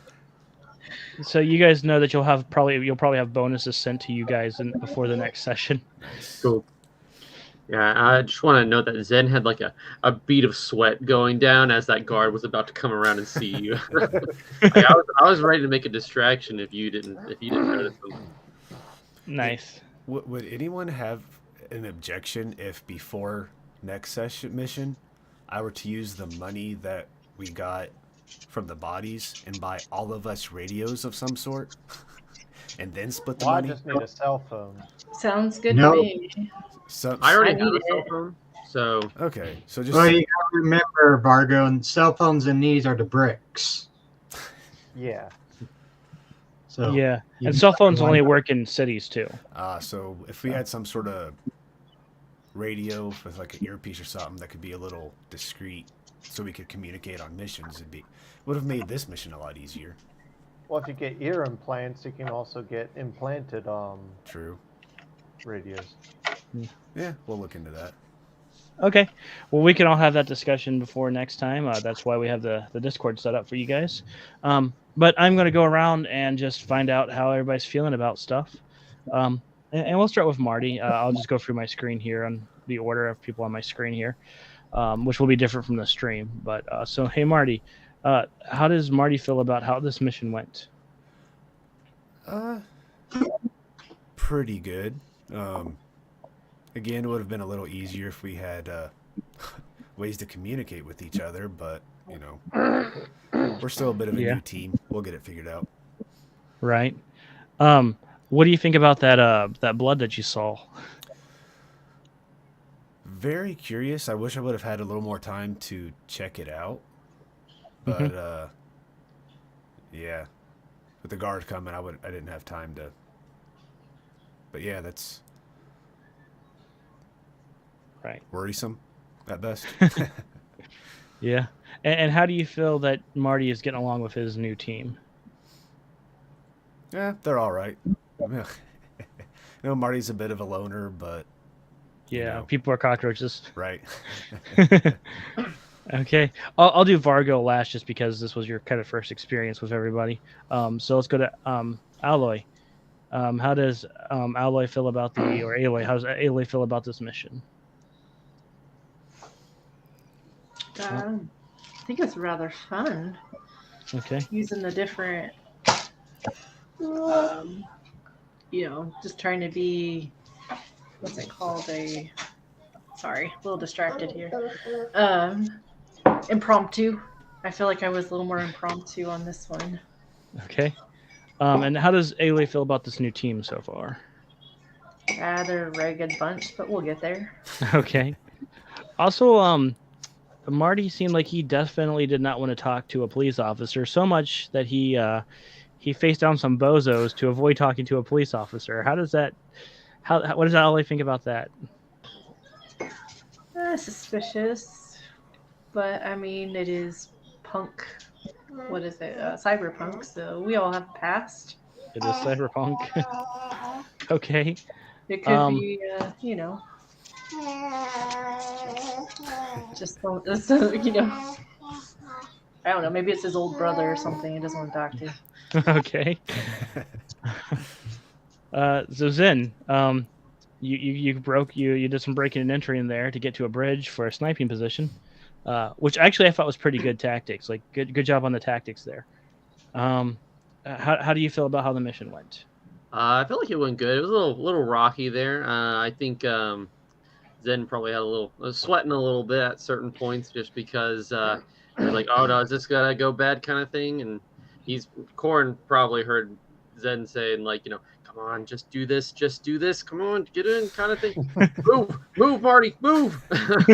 So you guys know that you'll probably have bonuses sent to you guys before the next session. Nice. Cool. Yeah, I just want to note that Zen had like a bead of sweat going down as that guard was about to come around and see you. Like, I was ready to make a distraction if you didn't notice them. Nice. Would anyone have an objection if before next session mission I were to use the money that we got from the bodies and buy all of us radios of some sort and then split the Well, I money? just need a cell phone. Sounds good No. to me. So, I already I have need a cell it. phone, so okay, so just Well, you gotta remember, Vargo, and cell phones and these are the bricks. Yeah. So Yeah, you and cell phones one- only work in cities too. so if we had some sort of radio with like an earpiece or something that could be a little discreet, so we could communicate on missions, would have made this mission a lot easier. Well, if you get ear implants, you can also get implanted True. radios. Yeah, we'll look into that. Okay. Well, we can all have that discussion before next time. That's why we have the Discord set up for you guys. But I'm going to go around and just find out how everybody's feeling about stuff. And we'll start with Marty. I'll just go through my screen here on the order of people on my screen here, which will be different from the stream. But so, hey, Marty, how does Marty feel about how this mission went? Pretty good. Again, it would have been a little easier if we had ways to communicate with each other, but you know, we're still a bit of a new team. We'll get it figured out. Right. What do you think about that blood that you saw? Very curious. I wish I would have had a little more time to check it out, but yeah, with the guard coming, I didn't have time to. But yeah, that's Right. worrisome at best. Yeah. And how do you feel that Marty is getting along with his new team? Yeah, they're all right. You know, Marty's a bit of a loner, but Yeah, know. people are cockroaches. right. Okay, I'll do Vargo last just because this was your kind of first experience with everybody. So let's go to Alloy. How does Alloy feel about Aloy? How does Aloy feel about this mission? I think it's rather fun Okay. using the different, just trying to be, what's it called? Sorry, a little distracted here. Impromptu. I feel like I was a little more impromptu on this one. Okay. And how does Aloy feel about this new team so far? They're a very good bunch, but we'll get there. Okay. Also, Marty seemed like he definitely did not want to talk to a police officer so much that he faced down some bozos to avoid talking to a police officer. What does Alloy think about that? Suspicious, but I mean, it is punk. What is it? Cyberpunk. So we all have a past. It is Cyberpunk. Okay. It could be, Just don't, I don't know. Maybe it's his old brother or something he doesn't want to talk to. Okay. So Zen, you did some breaking and entering in there to get to a bridge for a sniping position, which actually I thought was pretty good tactics. Like good job on the tactics there. How do you feel about how the mission went? I felt like it went good. It was a little rocky there. I think Zen probably had was sweating a little bit at certain points just because he was like, "Oh no, is this gonna go bad?" kind of thing. And Corn probably heard Zen saying like, "Come on, just do this, come on, get in," kind of thing. move, Marty, move. But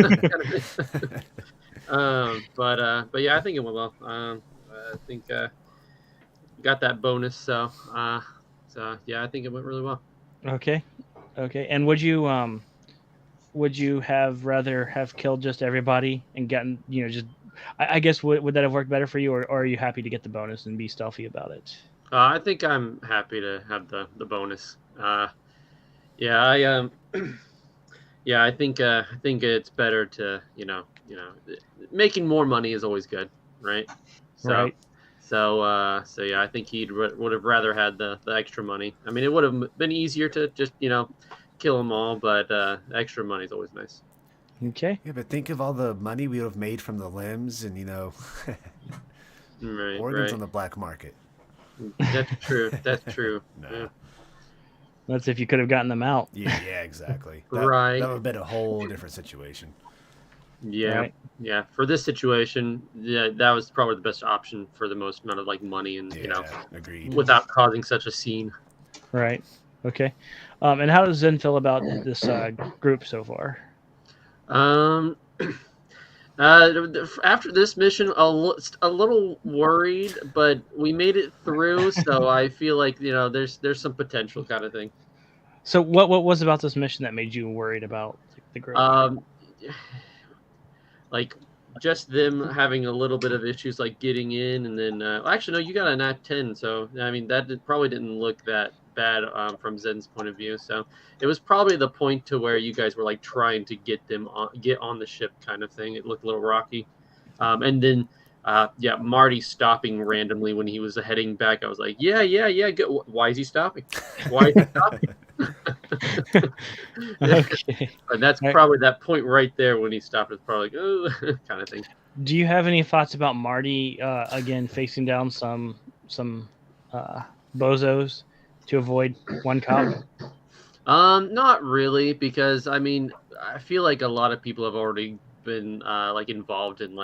yeah, I think it went well. I think got that bonus, so yeah, I think it went really well. Okay. And would you have rather have killed just everybody and gotten just I guess would that have worked better for you, or are you happy to get the bonus and be stealthy about it? I think I'm happy to have the bonus. Yeah, I yeah, I think it's better to making more money is always good, right? So, Right. So yeah, I think he would have rather had the extra money. I mean, it would have been easier to just kill them all, but extra money is always nice. Okay. Yeah, but think of all the money we would have made from the limbs and Right, organs right. on the black market. That's true. That's true. No. Yeah. That's if you could have gotten them out. Yeah, exactly. Right. That would have been a whole different situation. Yeah, Right. yeah. For this situation, yeah, that was probably the best option for the most amount of money and Agreed. without causing such a scene. Right. Okay. And how does Zen feel about this group so far? After this mission, a little worried, but we made it through, so I feel like there's some potential kind of thing. So what was about this mission that made you worried about the group? Like just them having a little bit of issues like getting in, and then actually no, you got a nat 10, so I mean that probably didn't look that bad from Zen's point of view. So it was probably the point to where you guys were like trying to get on the ship kind of thing. It looked a little rocky, and then yeah, Marty stopping randomly when he was heading back. I was like, yeah, go. Why is he stopping? Why is he stopping? Okay. And that's probably that point right there when he stopped. It's probably like, oh, kind of thing. Do you have any thoughts about Marty again facing down some bozos to avoid one cop? Not really, because I mean, I feel like a lot of people have already been involved in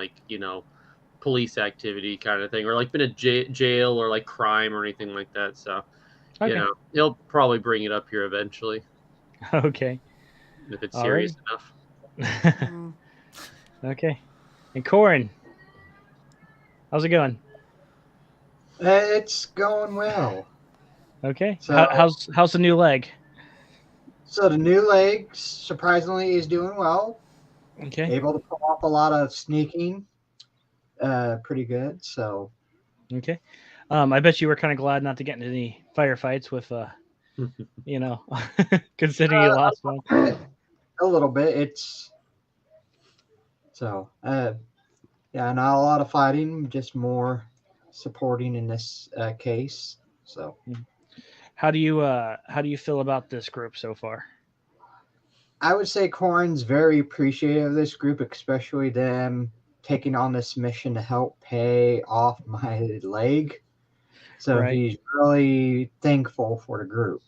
police activity kind of thing, or been a jail or crime or anything like that. So Okay. he'll probably bring it up here eventually Okay. if it's serious enough. Okay. And Corin, how's it going? It's going well. Okay. So- How's the new leg? So the new leg surprisingly is doing well. Okay. Able to pull off a lot of sneaking. Pretty good. So Okay. I bet you were kind of glad not to get into any firefights with considering you lost one. a little bit. It's so yeah, not a lot of fighting, just more supporting in this case. So How do you feel about this group so far? I would say Corin's very appreciative of this group, especially them taking on this mission to help pay off my leg. So Right. he's really thankful for the group.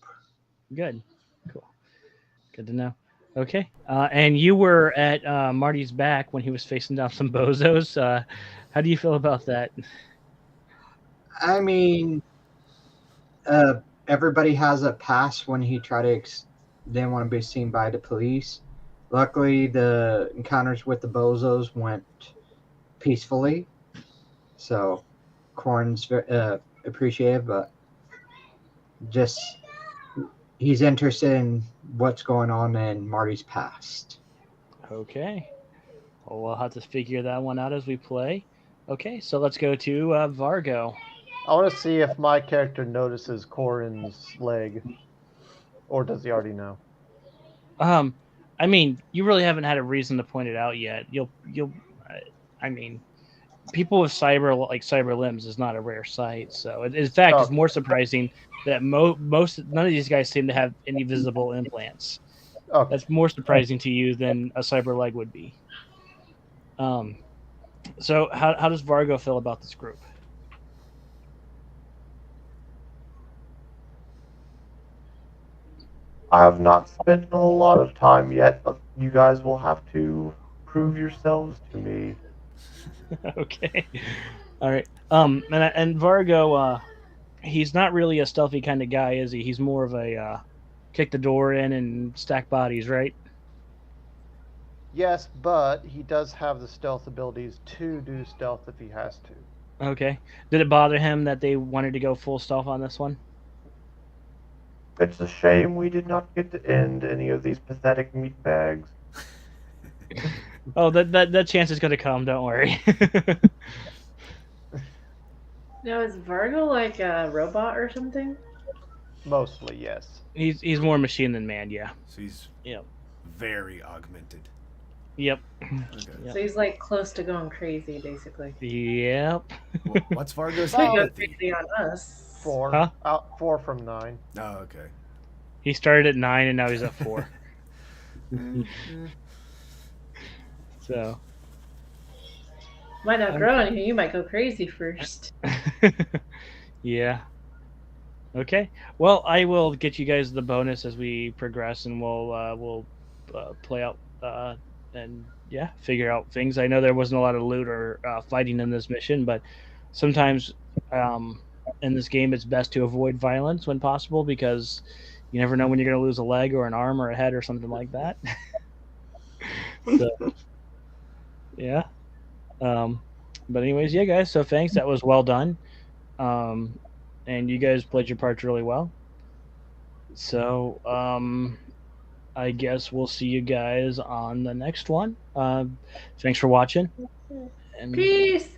Good. Cool. Good to know. Okay. And you were at Marty's back when he was facing down some bozos. How do you feel about that? I mean, everybody has a pass when he tried to didn't want to be seen by the police. Luckily, the encounters with the bozos went peacefully. So, Corn's appreciative, but just he's interested in what's going on in Marty's past. Okay. Well, we'll have to figure that one out as we play. Okay, so let's go to Vargo. I want to see if my character notices Corin's leg, or does he already know? I mean, you really haven't had a reason to point it out yet. I mean, people with cyber limbs is not a rare sight. So, in fact, it's Okay. more surprising that none of these guys seem to have any visible implants. Okay. That's more surprising to you than a cyber leg would be. So how does Vargo feel about this group? I have not spent a whole lot of time yet, but you guys will have to prove yourselves to me. Okay, all right. And Vargo, he's not really a stealthy kind of guy, is he? He's more of a kick the door in and stack bodies, right? Yes, but he does have the stealth abilities to do stealth if he has to. Okay. Did it bother him that they wanted to go full stealth on this one? It's a shame we did not get to end any of these pathetic meatbags. Oh, that chance is going to come. Don't worry. Now, is Vargo like a robot or something? Mostly, yes. He's more machine than man. Yeah. So he's Yep. very augmented. Yep. Okay. Yep. So he's like close to going crazy, basically. Yep. What's Vargo's He goes telepathy? crazy on us. 4. Huh? 4 from 9. Oh, okay. He started at 9 and now he's at 4. So. Might not grow anything. You might go crazy first. Yeah. Okay. Well, I will get you guys the bonus as we progress, and we'll play out and yeah, figure out things. I know there wasn't a lot of loot or fighting in this mission, but sometimes in this game it's best to avoid violence when possible because you never know when you're going to lose a leg or an arm or a head or something like that. So, yeah. But anyways, yeah, guys. So thanks. That was well done. And you guys played your parts really well. So, I guess we'll see you guys on the next one. Thanks for watching. And Peace.